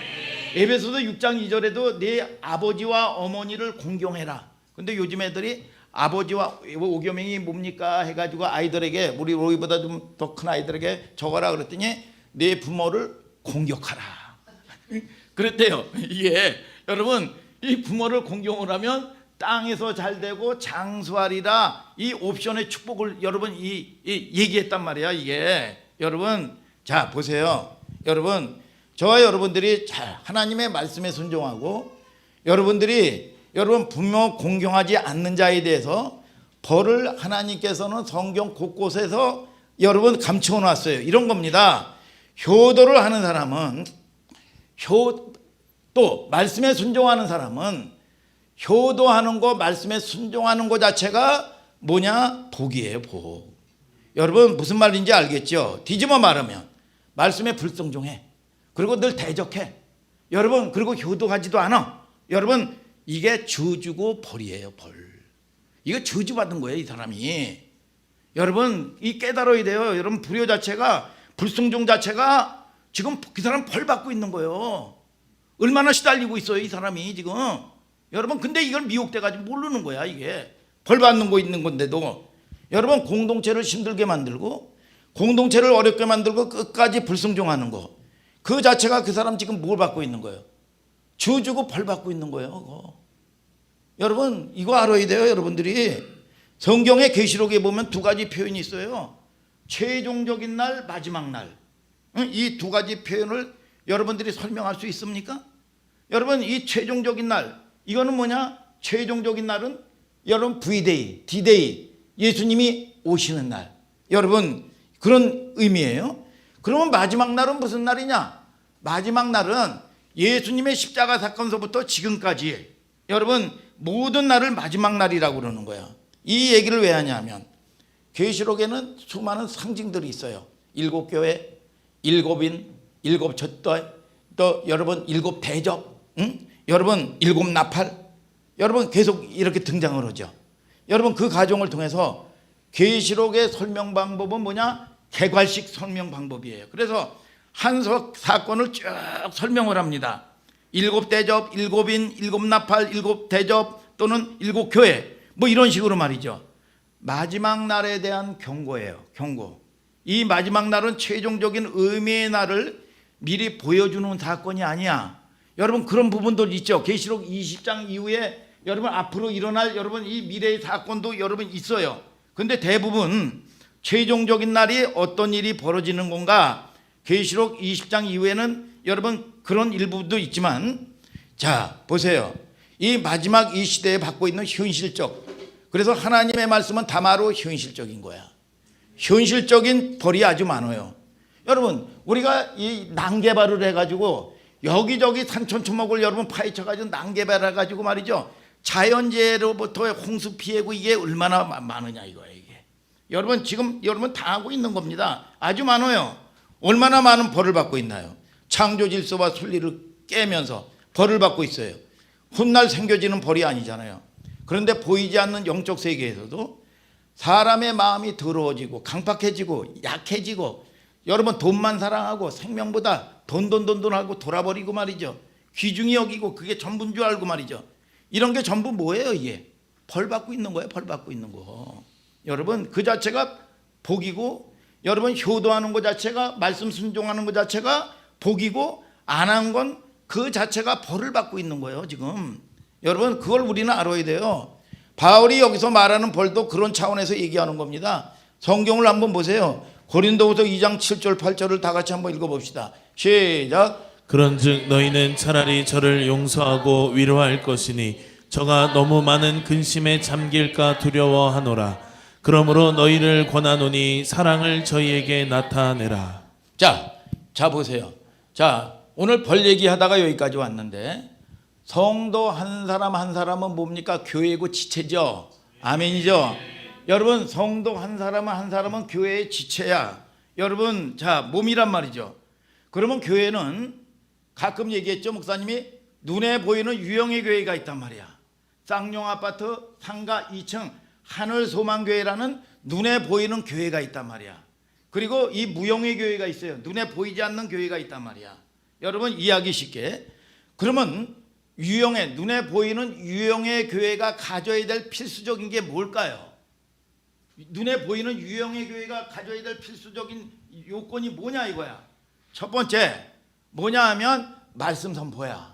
Speaker 1: 에베소서 6장 2절에도 네 아버지와 어머니를 공경해라. 근데 요즘 애들이 아버지와 5계명이 뭡니까 해가지고 아이들에게, 우리 로이보다 좀 더 큰 아이들에게 적어라 그랬더니 네 부모를 공격하라 그랬대요. 이게 여러분, 이 부모를 공경을 하면 땅에서 잘 되고 장수하리라, 이 옵션의 축복을 여러분 얘기했단 말이야. 이게 여러분, 자 보세요. 여러분, 저와 여러분들이 잘 하나님의 말씀에 순종하고 여러분 부모 공경하지 않는 자에 대해서 벌을 하나님께서는 성경 곳곳에서 여러분 감춰 놨어요. 이런 겁니다. 효도를 하는 사람은 또 말씀에 순종하는 사람은 효도하는 거, 말씀에 순종하는 거 자체가 뭐냐? 복이에요. 복. 여러분 무슨 말인지 알겠죠? 뒤집어 말하면 말씀에 불순종해. 그리고 늘 대적해. 여러분, 그리고 효도하지도 않아. 여러분, 이게 저주고 벌이에요. 벌. 이거 저주받은 거예요, 이 사람이. 여러분, 이 깨달아야 돼요. 여러분, 불효 자체가, 불순종 자체가 지금 그 사람 벌 받고 있는 거예요. 얼마나 시달리고 있어요, 이 사람이 지금. 여러분, 근데 이걸 미혹돼가지고 모르는 거야. 이게 벌 받는 거 있는 건데도 여러분, 공동체를 힘들게 만들고 공동체를 어렵게 만들고 끝까지 불순종하는 거, 그 자체가 그 사람 지금 뭘 받고 있는 거예요? 저주고 벌 받고 있는 거예요. 그거. 여러분, 이거 알아야 돼요. 여러분들이 성경의 계시록에 보면 두 가지 표현이 있어요. 최종적인 날, 마지막 날. 이 두 가지 표현을 여러분들이 설명할 수 있습니까? 여러분, 이 최종적인 날, 이거는 뭐냐? 최종적인 날은 여러분 V-Day, D-Day, 예수님이 오시는 날. 여러분, 그런 의미예요. 그러면 마지막 날은 무슨 날이냐? 마지막 날은 예수님의 십자가 사건서부터 지금까지 여러분 모든 날을 마지막 날이라고 그러는 거야. 이 얘기를 왜 하냐면 계시록에는 수많은 상징들이 있어요. 7교회, 7인, 7촛대, 또 여러분 7대접, 여러분 7나팔, 여러분 계속 이렇게 등장을 하죠. 여러분, 그 과정을 통해서 계시록의 설명 방법은 뭐냐? 개괄식 설명 방법이에요. 그래서 한 사건을 쭉 설명을 합니다. 7대접, 7인, 7나팔, 7대접 또는 7교회, 뭐 이런 식으로 말이죠. 마지막 날에 대한 경고예요. 경고. 이 마지막 날은 최종적인 의미의 날을 미리 보여주는 사건이 아니야. 여러분, 그런 부분도 있죠. 계시록 20장 이후에 여러분 앞으로 일어날 여러분 이 미래의 사건도 여러분 있어요. 근데 대부분 최종적인 날이 어떤 일이 벌어지는 건가? 계시록 20장 이후에는 여러분 그런 일부도 있지만, 자 보세요. 이 마지막 이 시대에 받고 있는 현실적, 그래서 하나님의 말씀은 다마로 현실적인 거야. 현실적인 벌이 아주 많아요. 여러분, 우리가 이 난개발을 해가지고 여기저기 산천초목을 여러분 파헤쳐가지고 난개발해가지고 말이죠, 자연재해로부터의 홍수 피해고 이게 얼마나 많으냐 이거예요. 이게 여러분 지금 여러분 당하고 있는 겁니다. 아주 많아요. 얼마나 많은 벌을 받고 있나요? 창조 질서와 순리를 깨면서 벌을 받고 있어요. 훗날 생겨지는 벌이 아니잖아요. 그런데 보이지 않는 영적 세계에서도 사람의 마음이 더러워지고 강팍해지고 약해지고, 여러분 돈만 사랑하고 생명보다 돈하고 돌아버리고 말이죠. 귀중히 여기고 그게 전부인 줄 알고 말이죠. 이런 게 전부 뭐예요? 이게 벌 받고 있는 거예요. 벌 받고 있는 거. 여러분 그 자체가 복이고, 여러분 효도하는 것 자체가, 말씀 순종하는 것 자체가 복이고, 안 한 건 그 자체가 벌을 받고 있는 거예요 지금. 여러분 그걸 우리는 알아야 돼요. 바울이 여기서 말하는 벌도 그런 차원에서 얘기하는 겁니다. 성경을 한번 보세요. 고린도후서 2장 7절 8절을 다 같이 한번 읽어봅시다. 시작.
Speaker 2: 그런즉 너희는 차라리 저를 용서하고 위로할 것이니 저가 너무 많은 근심에 잠길까 두려워하노라. 그러므로 너희를 권하노니 사랑을 저희에게 나타내라.
Speaker 1: 자 보세요. 자 오늘 벌 얘기하다가 여기까지 왔는데, 성도 한 사람 한 사람은 뭡니까? 교회고 지체죠. 아멘이죠. 여러분 성도 한 사람은 교회의 지체야. 여러분 자 몸이란 말이죠. 그러면 교회는 가끔 얘기했죠. 목사님이 눈에 보이는 유형의 교회가 있단 말이야. 쌍용 아파트 상가 2층 하늘소망교회라는 눈에 보이는 교회가 있단 말이야. 그리고 이 무형의 교회가 있어요. 눈에 보이지 않는 교회가 있단 말이야. 여러분 이해하기 쉽게, 그러면 유형의, 눈에 보이는 유형의 교회가 가져야 될 필수적인 게 뭘까요? 눈에 보이는 유형의 교회가 가져야 될 필수적인 요건이 뭐냐 이거야. 첫 번째 뭐냐 하면 말씀 선포야.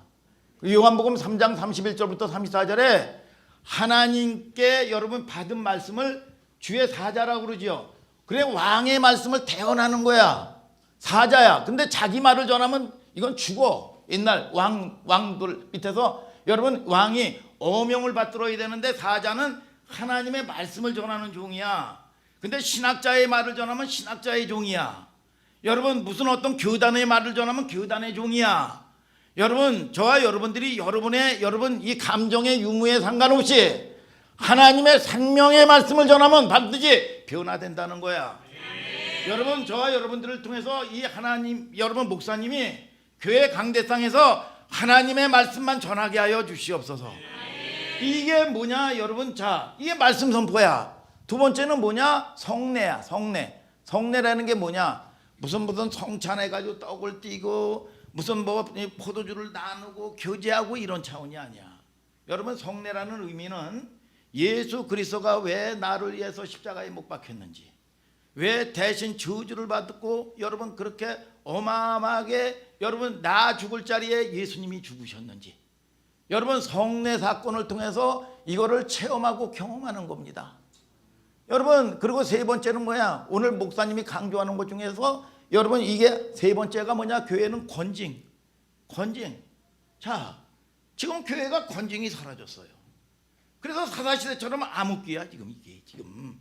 Speaker 1: 요한복음 3장 31절부터 34절에 하나님께 여러분 받은 말씀을 주의 사자라고 그러지요. 그래 왕의 말씀을 대언하는 거야. 사자야. 근데 자기 말을 전하면 이건 죽어. 옛날 왕들 밑에서 여러분 왕이 어명을 받들어야 되는데 사자는 하나님의 말씀을 전하는 종이야. 근데 신학자의 말을 전하면 신학자의 종이야. 여러분 무슨 어떤 교단의 말을 전하면 교단의 종이야. 여러분 저와 여러분들이 여러분 이 감정의 유무에 상관없이 하나님의 생명의 말씀을 전하면 반드시 변화된다는 거야. 여러분 저와 여러분들을 통해서 이 하나님, 여러분 목사님이 교회 강대상에서 하나님의 말씀만 전하게 하여 주시옵소서. 이게 뭐냐 여러분, 자 이게 말씀 선포야. 두 번째는 뭐냐? 성례야. 성례라는 게 뭐냐? 무슨 성찬해가지고 떡을 띠고 무슨 포도주를 나누고 교제하고 이런 차원이 아니야. 여러분 성례라는 의미는 예수 그리스도가 왜 나를 위해서 십자가에 못 박혔는지, 왜 대신 저주를 받고 여러분 그렇게 어마어마하게 여러분 나 죽을 자리에 예수님이 죽으셨는지, 여러분 성례 사건을 통해서 이거를 체험하고 경험하는 겁니다. 여러분 그리고 세 번째는 뭐야? 오늘 목사님이 강조하는 것 중에서 여러분 이게 세 번째가 뭐냐? 교회는 권징. 자 지금 교회가 권징이 사라졌어요. 그래서 사사시대처럼 암흑기야 지금 이게 지금.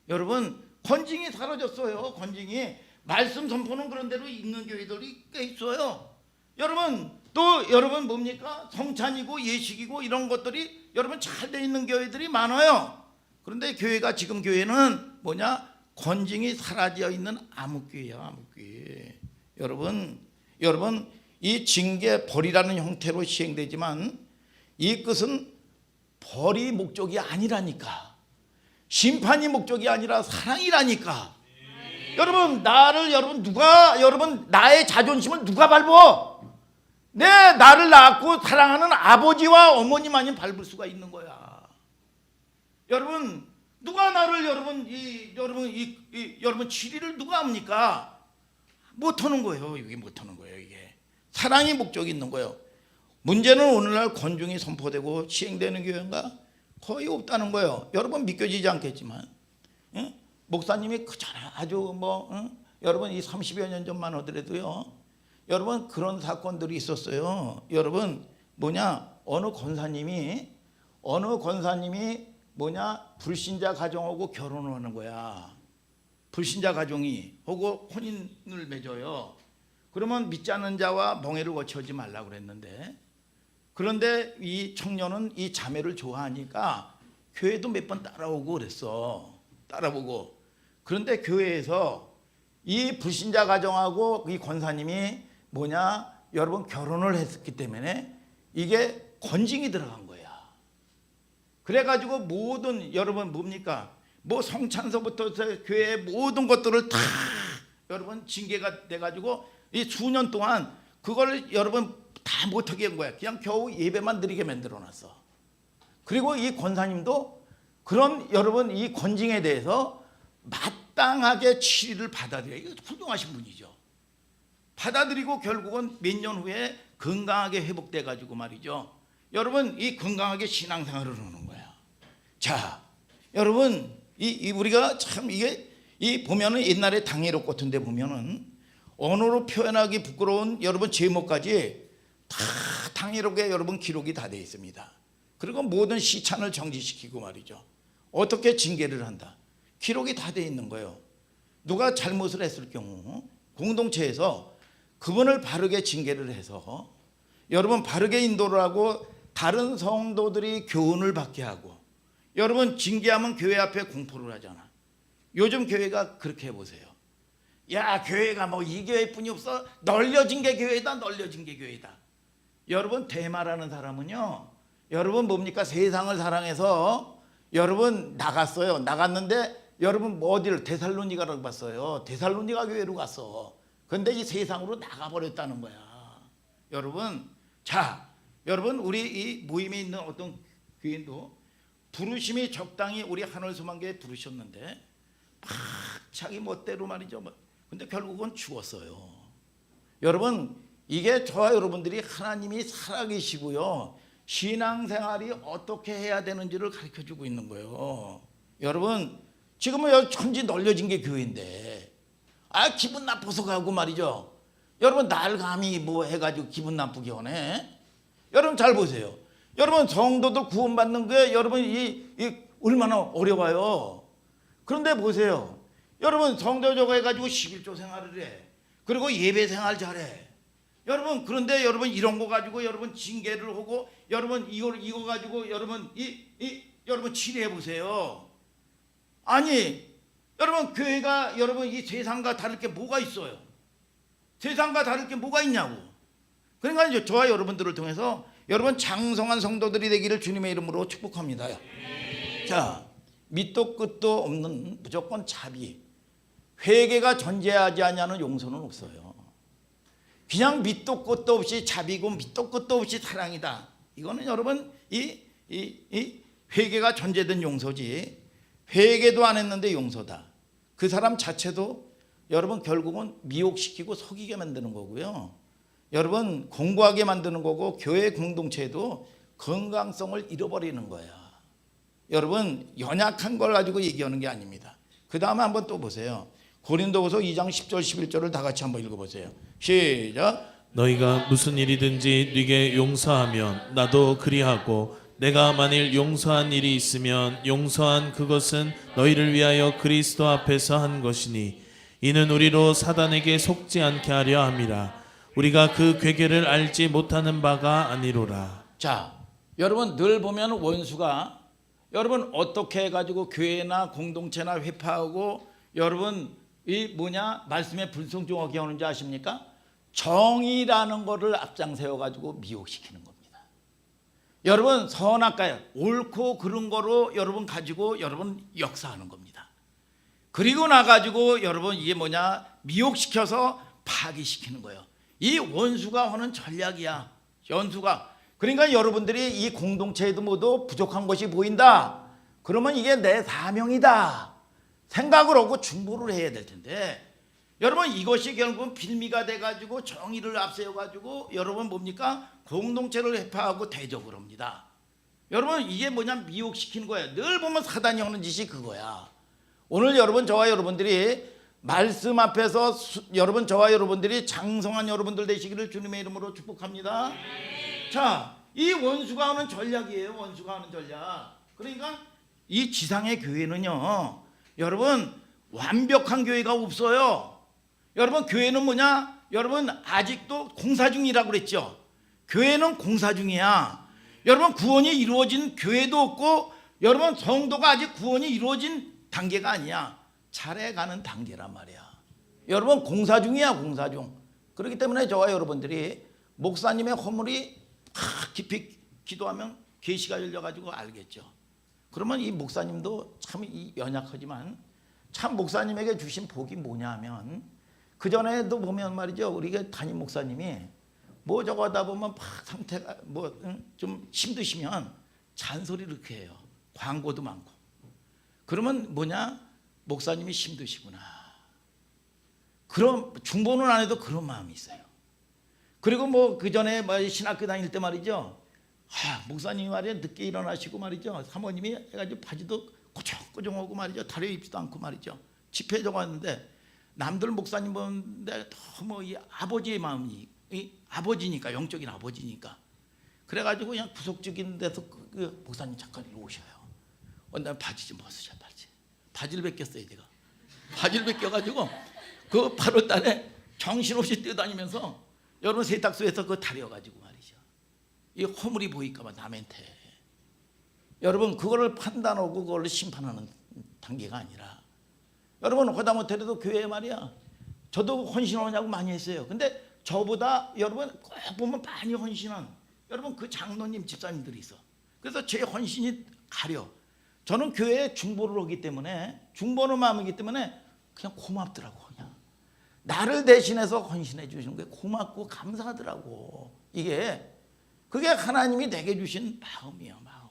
Speaker 1: 여러분 권징이 사라졌어요. 권징이. 말씀 선포는 그런 대로 있는 교회들이 꽤 있어요. 여러분 또 여러분 뭡니까? 성찬이고 예식이고 이런 것들이 여러분 잘 돼 있는 교회들이 많아요. 그런데 교회가 지금 교회는 뭐냐? 권징이 사라져 있는 암흑교회야. 암흑교회. 여러분 이 징계 벌이라는 형태로 시행되지만 이 뜻은 벌이 목적이 아니라니까. 심판이 목적이 아니라 사랑이라니까. 여러분 나의 자존심을 누가 밟어? 나를 낳았고 사랑하는 아버지와 어머니만이 밟을 수가 있는 거야. 여러분 누가 나를 여러분 치리를 누가 합니까? 못하는 거예요. 이게 못하는 거예요. 이게 사랑이 목적이 있는 거예요. 문제는 오늘날 권중이 선포되고 시행되는 교회가 거의 없다는 거예요. 여러분 믿겨지지 않겠지만, 목사님이 그전에 아주 여러분 이 30여 년 전만 하더라도요, 여러분 그런 사건들이 있었어요. 여러분 어느 권사님이 불신자 가정하고 결혼을 하는 거야. 불신자 가정이 하고 혼인을 맺어요. 그러면 믿지 않는 자와 멍해를 거쳐오지 말라고 그랬는데, 그런데 이 청년은 이 자매를 좋아하니까 교회도 몇 번 따라오고 그랬어. 따라보고. 그런데 교회에서 이 불신자 가정하고 이 권사님이 여러분 결혼을 했기 때문에 이게 권징이 들어간 거야. 그래가지고 모든 여러분 성찬서부터 교회의 모든 것들을 다 여러분 징계가 돼가지고 이 수년 동안 그걸 여러분 다 못하게 한 거야. 그냥 겨우 예배만 드리게 만들어놨어. 그리고 이 권사님도 그런 여러분 이 권징에 대해서 마땅하게 치리를 받아들여요. 이거 훌륭하신 분이죠. 받아들이고 결국은 몇 년 후에 건강하게 회복돼 가지고 말이죠. 여러분 이 건강하게 신앙생활을 하는 거야. 자, 여러분 이 우리가 참 이게 이 보면은 옛날에 당예로 같은데 보면은 언어로 표현하기 부끄러운 여러분 제목까지 다 당예록에 여러분 기록이 다 되어 있습니다. 그리고 모든 시찬을 정지시키고 말이죠. 어떻게 징계를 한다. 기록이 다 되어 있는 거예요. 누가 잘못을 했을 경우 공동체에서 그분을 바르게 징계를 해서 여러분 바르게 인도를 하고 다른 성도들이 교훈을 받게 하고 여러분 징계하면 교회 앞에 공포를 하잖아. 요즘 교회가 그렇게 해보세요. 야, 교회가 뭐 이 교회뿐이 없어. 널려진 게 교회다. 널려진 게 교회다. 여러분 대마라는 사람은요, 여러분 뭡니까? 세상을 사랑해서 여러분 나갔어요. 나갔는데 여러분 뭐 어디를 데살로니가라고 봤어요. 데살로니가 교회로 갔어. 근데 이 세상으로 나가버렸다는 거야. 여러분, 자, 여러분 우리 이 모임에 있는 어떤 교인도 부르심이 적당히 우리 하늘소망교회 부르셨는데 막 자기 멋대로 말이죠. 근데 결국은 죽었어요. 여러분 이게 저와 여러분들이 하나님이 살아계시고요, 신앙생활이 어떻게 해야 되는지를 가르쳐주고 있는 거예요. 여러분 지금은 여기 천지 널려진 게 교회인데 기분 나빠서 가고 말이죠. 여러분 날 감히 뭐 해가지고 기분 나쁘게 하네. 여러분 잘 보세요. 여러분 성도들 구원받는 게 여러분 이 얼마나 어려워요. 그런데 보세요. 여러분 성도 저거 해가지고 11조 생활을 해. 그리고 예배 생활 잘해. 여러분 그런데 여러분 이런 거 가지고 여러분 징계를 하고 여러분 이거 가지고 여러분 여러분 치료해 보세요. 아니 여러분 교회가 여러분 이 세상과 다를 게 뭐가 있어요? 세상과 다를 게 뭐가 있냐고. 그러니까 이제 저와 여러분들을 통해서 여러분 장성한 성도들이 되기를 주님의 이름으로 축복합니다. 자, 밑도 끝도 없는 무조건 자비, 회개가 존재하지 않냐는 용서는 없어요. 그냥 밑도 끝도 없이 자비고 밑도 끝도 없이 사랑이다. 이거는 여러분 이 회개가 존재된 용서지, 회개도 안 했는데 용서다. 그 사람 자체도 여러분 결국은 미혹시키고 속이게 만드는 거고요. 여러분 공고하게 만드는 거고 교회 공동체도 건강성을 잃어버리는 거야. 여러분 연약한 걸 가지고 얘기하는 게 아닙니다. 그 다음에 한번 또 보세요. 고린도후서 2장 10절 11절을 다 같이 한번 읽어보세요. 시작.
Speaker 2: 너희가 무슨 일이든지 네게 용서하면 나도 그리하고 내가 만일 용서한 일이 있으면 용서한 그것은 너희를 위하여 그리스도 앞에서 한 것이니 이는 우리로 사단에게 속지 않게 하려 함이라. 우리가 그 괴계를 알지 못하는 바가 아니로라.
Speaker 1: 자, 여러분 늘 보면 원수가 여러분 어떻게 해가지고 교회나 공동체나 회파하고 여러분 이 말씀에 불순종하게 하는지 아십니까? 정의라는 거를 앞장 세워가지고 미혹시키는 겁니다. 여러분 선악과요, 옳고 그른 거로 여러분 가지고 여러분 역사하는 겁니다. 그리고 나가지고 여러분 이게 미혹시켜서 파기시키는 거예요. 이 원수가 하는 전략이야. 원수가. 그러니까 여러분들이 이 공동체에도 모두 부족한 것이 보인다. 그러면 이게 내 사명이다 생각을 하고 중보를 해야 될 텐데, 여러분 이것이 결국은 빌미가 돼가지고 정의를 앞세워가지고 여러분 뭡니까? 공동체를 회파하고 대적을 합니다. 여러분 이게 미혹시키는 거예요. 늘 보면 사단이 하는 짓이 그거야. 오늘 여러분 저와 여러분들이 말씀 앞에서 여러분 저와 여러분들이 장성한 여러분들 되시기를 주님의 이름으로 축복합니다. 자, 이 원수가 하는 전략이에요. 원수가 하는 전략. 그러니까 이 지상의 교회는요, 여러분 완벽한 교회가 없어요. 여러분 교회는 여러분 아직도 공사 중이라고 그랬죠. 교회는 공사 중이야. 여러분 구원이 이루어진 교회도 없고 여러분 성도가 아직 구원이 이루어진 단계가 아니야. 잘해가는 단계란 말이야. 여러분 공사 중이야, 공사 중. 그렇기 때문에 저와 여러분들이 목사님의 허물이 깊이 기도하면 계시가 열려가지고 알겠죠. 그러면 이 목사님도 참 연약하지만 참 목사님에게 주신 복이 뭐냐 하면, 그전에도 보면 말이죠, 우리 담임 목사님이 뭐 저거 하다 보면 막 상태가 뭐 좀 힘드시면 잔소리 이렇게 해요. 광고도 많고. 그러면 뭐냐? 목사님이 힘드시구나. 그럼 중보는 안 해도 그런 마음이 있어요. 그리고 뭐 그 전에 뭐 신학교 다닐 때 말이죠. 목사님이 말이야 늦게 일어나시고 말이죠. 사모님이 해가지고 바지도 꼬정꼬정하고 말이죠. 다려 입지도 않고 말이죠. 집회 적었는데 남들 목사님 보는데 너무 이 아버지의 마음이 이 아버지니까 영적인 아버지니까 그래가지고 그냥 구속적인 데서 그 목사님 잠깐 이리 오셔요. 나 바지 좀 벗으셔 바지를 벗겼어요 제가. 바지를 벗겨가지고 그 8월달에 정신없이 뛰어다니면서 여러분 세탁소에서 그 다려가지고 말이죠. 이 허물이 보일까봐 남한테 여러분 그거를 판단하고 그걸 심판하는 단계가 아니라 여러분 하다못해도 교회에 말이야 저도 헌신하냐고 많이 했어요. 근데 저보다 여러분 꼭 보면 많이 헌신한 여러분 그 장로님 집사님들이 있어. 그래서 제 헌신이 가려. 저는 교회에 중보를 하기 때문에 중보는 마음이기 때문에 그냥 고맙더라고. 그냥 나를 대신해서 헌신해 주시는 게 고맙고 감사하더라고. 그게 하나님이 내게 주신 마음이에요. 마음.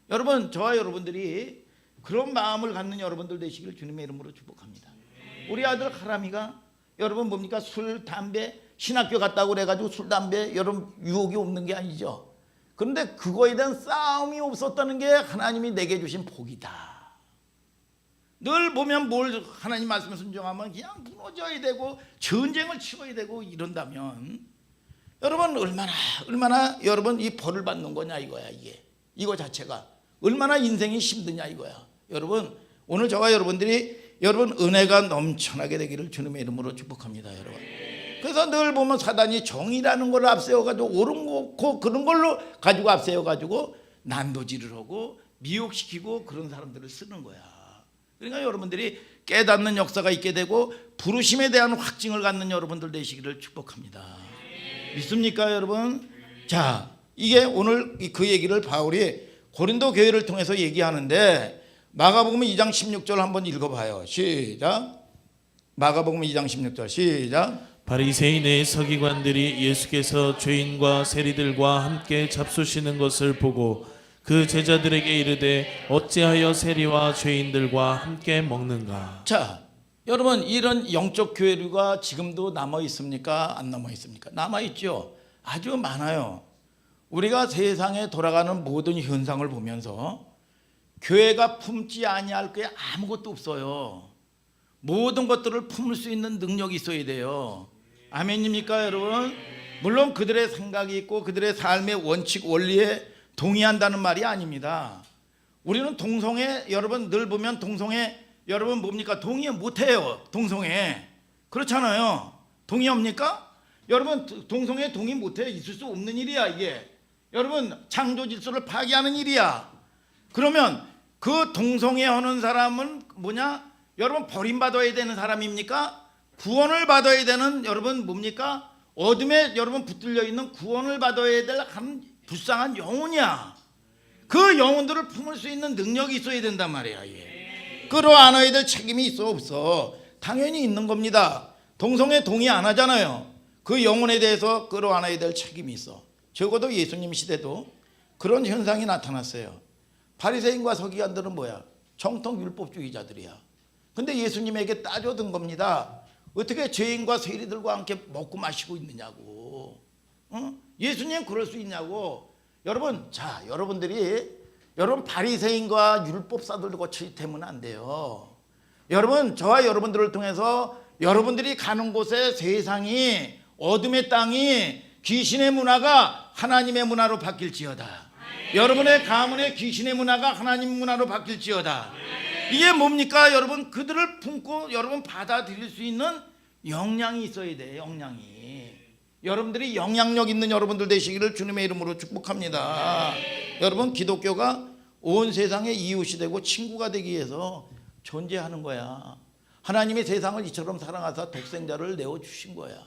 Speaker 1: 여러분 저와 여러분들이 그런 마음을 갖는 여러분들 되시기를 주님의 이름으로 축복합니다. 우리 아들 하람이가 여러분 뭡니까? 술, 담배, 신학교 갔다고 그래가지고 술, 담배 여러분 유혹이 없는 게 아니죠. 그런데 그거에 대한 싸움이 없었다는 게 하나님이 내게 주신 복이다. 늘 보면 뭘 하나님 말씀에 순종하면 그냥 무너져야 되고 전쟁을 치러야 되고 이런다면 여러분 얼마나 여러분 이 벌을 받는 거냐 이거야. 이거 자체가 얼마나 인생이 힘드냐 이거야. 여러분 오늘 저와 여러분들이 여러분 은혜가 넘쳐나게 되기를 주님의 이름으로 축복합니다. 여러분. 그래서 늘 보면 사단이 정의라는 걸 앞세워가지고 옳은 거 그런 걸로 가지고 앞세워가지고 난도질을 하고 미혹시키고 그런 사람들을 쓰는 거야. 그러니까 여러분들이 깨닫는 역사가 있게 되고 부르심에 대한 확증을 갖는 여러분들 되시기를 축복합니다. 믿습니까 여러분? 자, 이게 오늘 그 얘기를 바울이 고린도 교회를 통해서 얘기하는데 마가복음 2장 16절 한번 읽어봐요. 시작. 마가복음 2장 16절 시작.
Speaker 2: 바리새인의 서기관들이 예수께서 죄인과 세리들과 함께 잡수시는 것을 보고 그 제자들에게 이르되 어찌하여 세리와 죄인들과 함께 먹는가.
Speaker 1: 자, 여러분 이런 영적 교회가 지금도 남아 있습니까? 안 남아 있습니까? 남아 있죠. 아주 많아요. 우리가 세상에 돌아가는 모든 현상을 보면서 교회가 품지 아니할 게 아무것도 없어요. 모든 것들을 품을 수 있는 능력이 있어야 돼요. 아멘입니까 여러분? 물론 그들의 생각이 있고 그들의 삶의 원칙 원리에 동의한다는 말이 아닙니다. 우리는 동성애 여러분 늘 보면 동성애 여러분 뭡니까? 동의 못해요. 동성애 그렇잖아요. 동의합니까? 여러분 동성애 동의 못해. 있을 수 없는 일이야 이게. 여러분 창조 질서를 파괴하는 일이야. 그러면 그 동성애 하는 사람은 뭐냐? 여러분 버림받아야 되는 사람입니까? 구원을 받아야 되는 여러분 뭡니까? 어둠에 여러분 붙들려 있는 구원을 받아야 될 한 불쌍한 영혼이야. 그 영혼들을 품을 수 있는 능력이 있어야 된단 말이야. 끌어안아야 될 책임이 있어 없어? 당연히 있는 겁니다. 동성애 동의 안 하잖아요. 그 영혼에 대해서 끌어안아야 될 책임이 있어. 적어도 예수님 시대도 그런 현상이 나타났어요. 바리새인과 서기관들은 뭐야? 정통 율법주의자들이야. 근데 예수님에게 따져든 겁니다. 어떻게 죄인과 세리들과 함께 먹고 마시고 있느냐고. 예수님 그럴 수 있냐고. 여러분, 자, 여러분 바리새인과 율법사들과 치태면 안 돼요. 여러분, 저와 여러분들을 통해서 여러분들이 가는 곳에 세상이 어둠의 땅이 귀신의 문화가 하나님의 문화로 바뀔지어다. 여러분의 가문의 귀신의 문화가 하나님 문화로 바뀔지어다. 이게 뭡니까? 여러분 그들을 품고 여러분 받아들일 수 있는 역량이 있어야 돼. 역량이. 여러분들이 영향력 있는 여러분들 되시기를 주님의 이름으로 축복합니다. 여러분 기독교가 온 세상의 이웃이 되고 친구가 되기 위해서 존재하는 거야. 하나님이 세상을 이처럼 사랑하사 독생자를 내어주신 거야.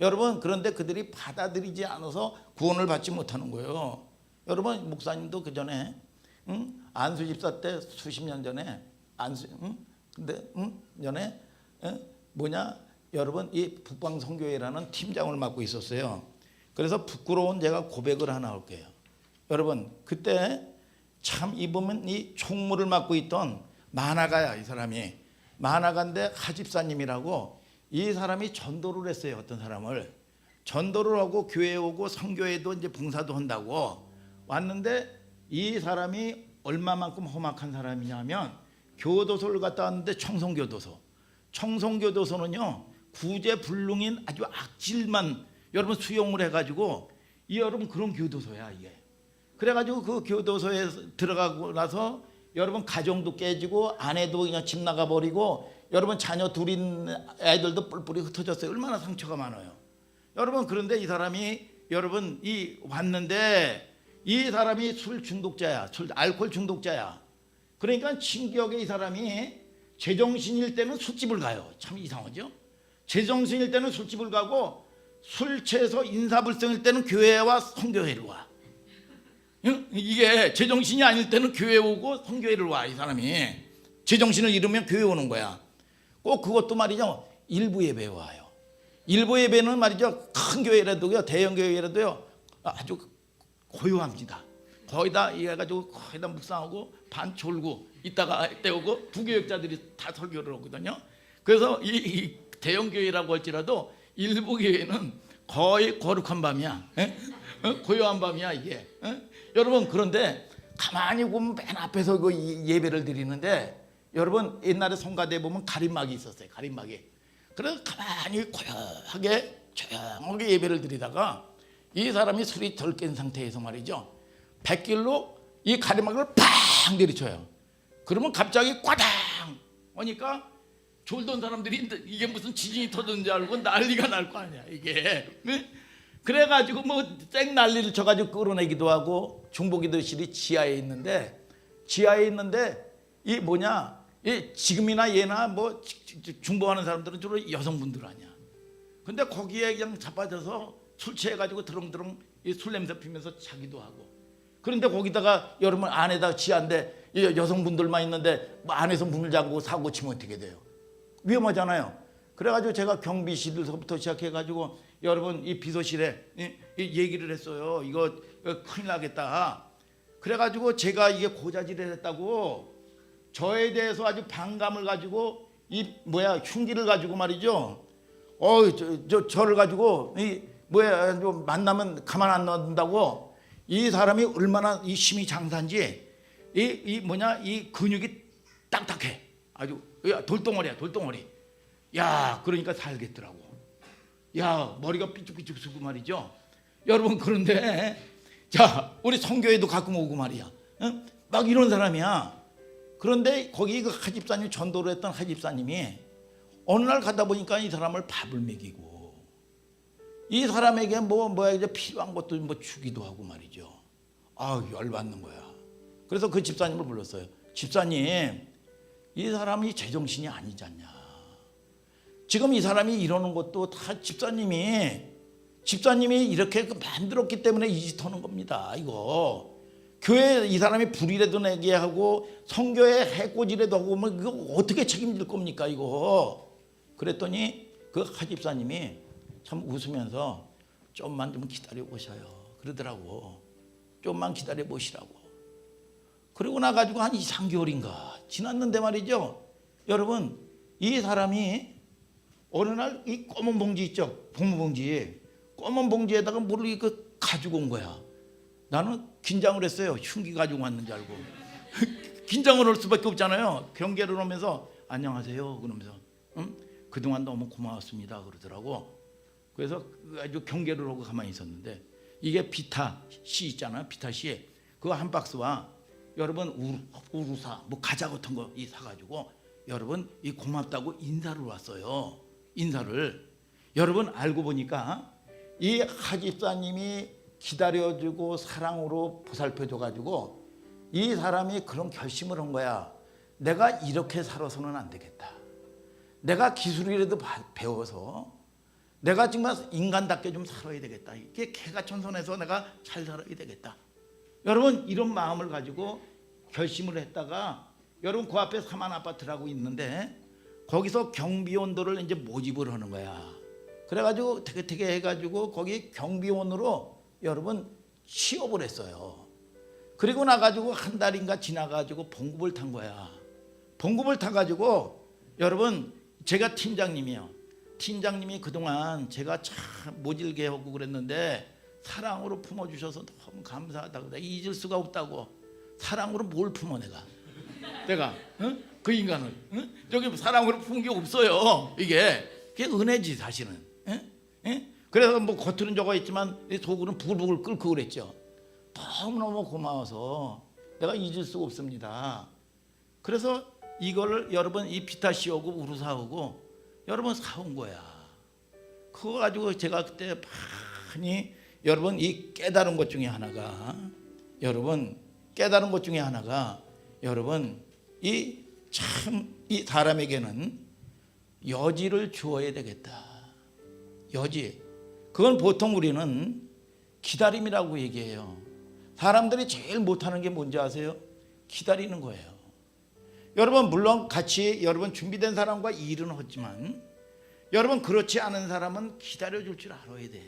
Speaker 1: 여러분 그런데 그들이 받아들이지 않아서 구원을 받지 못하는 거예요. 여러분 목사님도 그 전에 안수 집사 때 수십 년 전에 전에 여러분 이 북방 선교회라는 팀장을 맡고 있었어요. 그래서 부끄러운 제가 고백을 하나 할게요. 여러분 그때 참 이 보면 이 총무를 맡고 있던 만화가야. 이 사람이 만화가인데 하집사님이라고, 이 사람이 전도를 했어요. 어떤 사람을 전도를 하고 교회에 오고 선교회도 이제 봉사도 한다고 왔는데, 이 사람이 얼마만큼 험악한 사람이냐면 교도소를 갔다 왔는데 청송교도소는요 구제불능인 아주 악질만 여러분 수용을 해가지고, 이 여러분 그런 교도소야 이게. 그래가지고 그 교도소에 들어가고 나서 여러분 가정도 깨지고 아내도 그냥 집 나가버리고 여러분 자녀 둘인 애들도 뿔뿔이 흩어졌어요. 얼마나 상처가 많아요 여러분. 그런데 이 사람이 여러분 이 왔는데, 이 사람이 술 중독자야. 알코올 중독자야. 그러니까 신기하게 이 사람이 제정신일 때는 술집을 가요. 참 이상하죠. 제정신일 때는 술집을 가고 술 취해서 인사불성일 때는 교회와 선교회를 와. 이게 제정신이 아닐 때는 교회 오고 선교회를 와. 이 사람이 제정신을 잃으면 교회 오는 거야. 꼭 그것도 말이죠, 일부 예배에 와요. 일부 예배는 말이죠, 큰 교회라도요, 대형 교회라도요 아주 고요합니다. 거의 다 이래가지고 거의 다 묵상하고 반 졸고 이따가 때우고 부교역자들이 다 설교를 하거든요. 그래서 이 대형 교회라고 할지라도 일부 교회는 거의 거룩한 밤이야. 고요한 밤이야 이게. 여러분 그런데 가만히 보면 맨 앞에서 그 예배를 드리는데, 여러분 옛날에 성가대 보면 가림막이 있었어요. 가림막이. 그래서 가만히 고요하게 조용하게 예배를 드리다가 이 사람이 술이 덜 깬 상태에서 말이죠, 백길로 이 가림막을 팡 내리쳐요. 그러면 갑자기 꽈당 하니까 졸던 사람들이 이게 무슨 지진이 터졌는지 알고 난리가 날 거 아니야 이게. 그래가지고 뭐 쌩 난리를 쳐가지고 끌어내기도 하고, 중보기도실이 지하에 있는데 이 뭐냐, 이 지금이나 얘나 뭐 중보하는 사람들은 주로 여성분들 아니야. 근데 거기에 그냥 자빠져서 술 취해가지고 드렁드렁 술 냄새 피면서 자기도 하고. 그런데 거기다가 여러분 안에다 지하인데 여성분들만 있는데 뭐 안에서 문을 잠그고 사고 치면 어떻게 돼요? 위험하잖아요. 그래가지고 제가 경비실에서부터 시작해가지고 여러분 이 비서실에 이 얘기를 했어요. 이거 큰일 나겠다. 그래가지고 제가 이게 고자질을 했다고 저에 대해서 아주 반감을 가지고 이 뭐야 흉기를 가지고 말이죠. 저를 가지고 이 뭐야 만나면 가만 안 놔둔다고. 이 사람이 얼마나 이 힘이 장사인지 이 뭐냐 이 근육이 딱딱해. 아주 돌덩어리야 돌덩어리. 야 그러니까 살겠더라고. 야 머리가 삐죽삐죽 쓰고 말이죠. 여러분 그런데 자 우리 성교회도 가끔 오고 말이야. 응? 막 이런 사람이야. 그런데 거기 그 하집사님 전도를 했던 하집사님이 어느 날 가다 보니까 이 사람을 밥을 먹이고 이 사람에게 뭐야 이제 필요한 것도 뭐 주기도 하고 말이죠. 아 열받는 거야. 그래서 그 집사님을 불렀어요. 집사님 이 사람이 제정신이 아니지 않냐. 지금 이 사람이 이러는 것도 다 집사님이 이렇게 만들었기 때문에 이 짓 하는 겁니다. 이거 교회 이 사람이 불이라도 내게 하고 성교에 해코지라도 하고 뭐 이거 어떻게 책임질 겁니까 이거. 그랬더니 그 하집사님이 참 웃으면서 좀만 좀 기다려 보셔요 그러더라고. 좀만 기다려 보시라고. 그리고 나가지고 한 2, 3개월인가 지났는데 말이죠. 여러분 이 사람이 어느 날 이 검은 봉지 있죠. 고무봉지. 검은 봉지에다가 뭐를 이거 가지고 온 거야. 나는 긴장을 했어요. 흉기 가지고 왔는지 알고. 긴장을 할 수밖에 없잖아요. 경계를 하면서 안녕하세요 그러면서 그동안 너무 고마웠습니다 그러더라고. 그래서 아주 경계를 하고 가만히 있었는데 이게 비타 씨 있잖아요. 비타 씨 그거 한 박스와 여러분 우루사 뭐 과자 같은 거 이 사가지고 여러분 이 고맙다고 인사를 왔어요. 인사를. 여러분 알고 보니까 이 하집사님이 기다려주고 사랑으로 보살펴줘가지고 이 사람이 그런 결심을 한 거야. 내가 이렇게 살아서는 안 되겠다. 내가 기술이라도 배워서 내가 정말 인간답게 좀 살아야 되겠다. 이게 개가천선해서 내가 잘 살아야 되겠다. 여러분 이런 마음을 가지고 결심을 했다가 여러분 그 앞에 사만 아파트라고 있는데 거기서 경비원들을 이제 모집을 하는 거야. 그래가지고 되게 해가지고 거기 경비원으로 여러분 취업을 했어요. 그리고 나가지고 한 달인가 지나가지고 봉급을 탄 거야. 봉급을 타가지고 여러분 제가 팀장님이요. 팀장님이 그동안 제가 참 모질게 하고 그랬는데 사랑으로 품어주셔서 너무 감사하다고. 내가 잊을 수가 없다고. 사랑으로 뭘 품어 내가 응? 그 인간을 응? 저기 사랑으로 품은 게 없어요. 그게 은혜지 사실은. 응? 응? 그래서 뭐 겉으로는 저거 있지만 속으로는 부글부글 끓고 그랬죠. 너무너무 고마워서 내가 잊을 수가 없습니다. 그래서 이거를 여러분 이 비타시오고 우루사오고 여러분 사온 거야. 그거 가지고 제가 그때 많이 여러분 이 깨달은 것 중에 하나가 여러분 깨달은 것 중에 하나가 여러분 이 참 이 사람에게는 여지를 주어야 되겠다. 여지. 그건 보통 우리는 기다림이라고 얘기해요. 사람들이 제일 못하는 게 뭔지 아세요? 기다리는 거예요. 여러분 물론 같이 여러분 준비된 사람과 일은 하지만 여러분 그렇지 않은 사람은 기다려줄 줄 알아야 돼.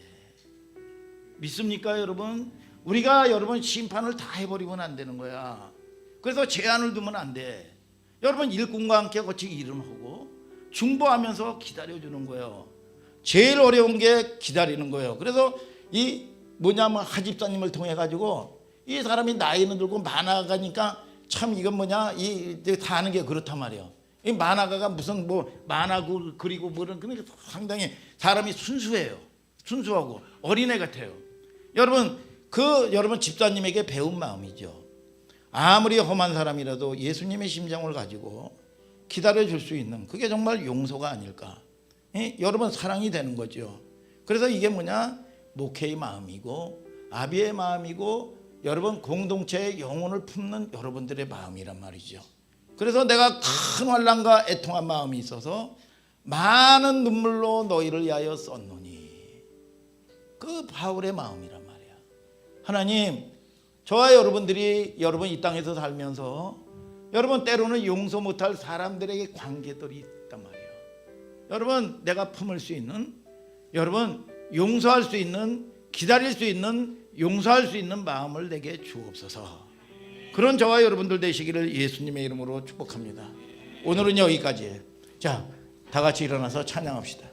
Speaker 1: 믿습니까 여러분? 우리가 여러분 심판을 다 해버리면 안 되는 거야. 그래서 제한을 두면 안 돼. 여러분 일꾼과 함께 같이 일은 하고 중보하면서 기다려주는 거예요. 제일 어려운 게 기다리는 거예요. 그래서 이 뭐냐면 하집사님을 통해 가지고 이 사람이 나이는 들고 만화가니까 참 이건 뭐냐 다 하는 게 그렇단 말이에요. 이 만화가가 무슨 뭐 만화 그리고 뭐는 그런 상당히 사람이 순수해요. 순수하고 어린애 같아요. 여러분 여러분 집사님에게 배운 마음이죠. 아무리 험한 사람이라도 예수님의 심정을 가지고 기다려줄 수 있는 그게 정말 용서가 아닐까. 여러분 사랑이 되는 거죠. 그래서 이게 뭐냐 목회의 마음이고 아비의 마음이고 여러분 공동체의 영혼을 품는 여러분들의 마음이란 말이죠. 그래서 내가 큰 환난과 애통한 마음이 있어서 많은 눈물로 너희를 위하여 썼노니 그 바울의 마음이란 말이야. 하나님 저와 여러분들이 여러분 이 땅에서 살면서 여러분 때로는 용서 못할 사람들에게 관계들이 있단 말이에요. 여러분 내가 품을 수 있는 여러분 용서할 수 있는 기다릴 수 있는 용서할 수 있는 마음을 내게 주옵소서. 그런 저와 여러분들 되시기를 예수님의 이름으로 축복합니다. 오늘은 여기까지예요. 자, 다 같이 일어나서 찬양합시다.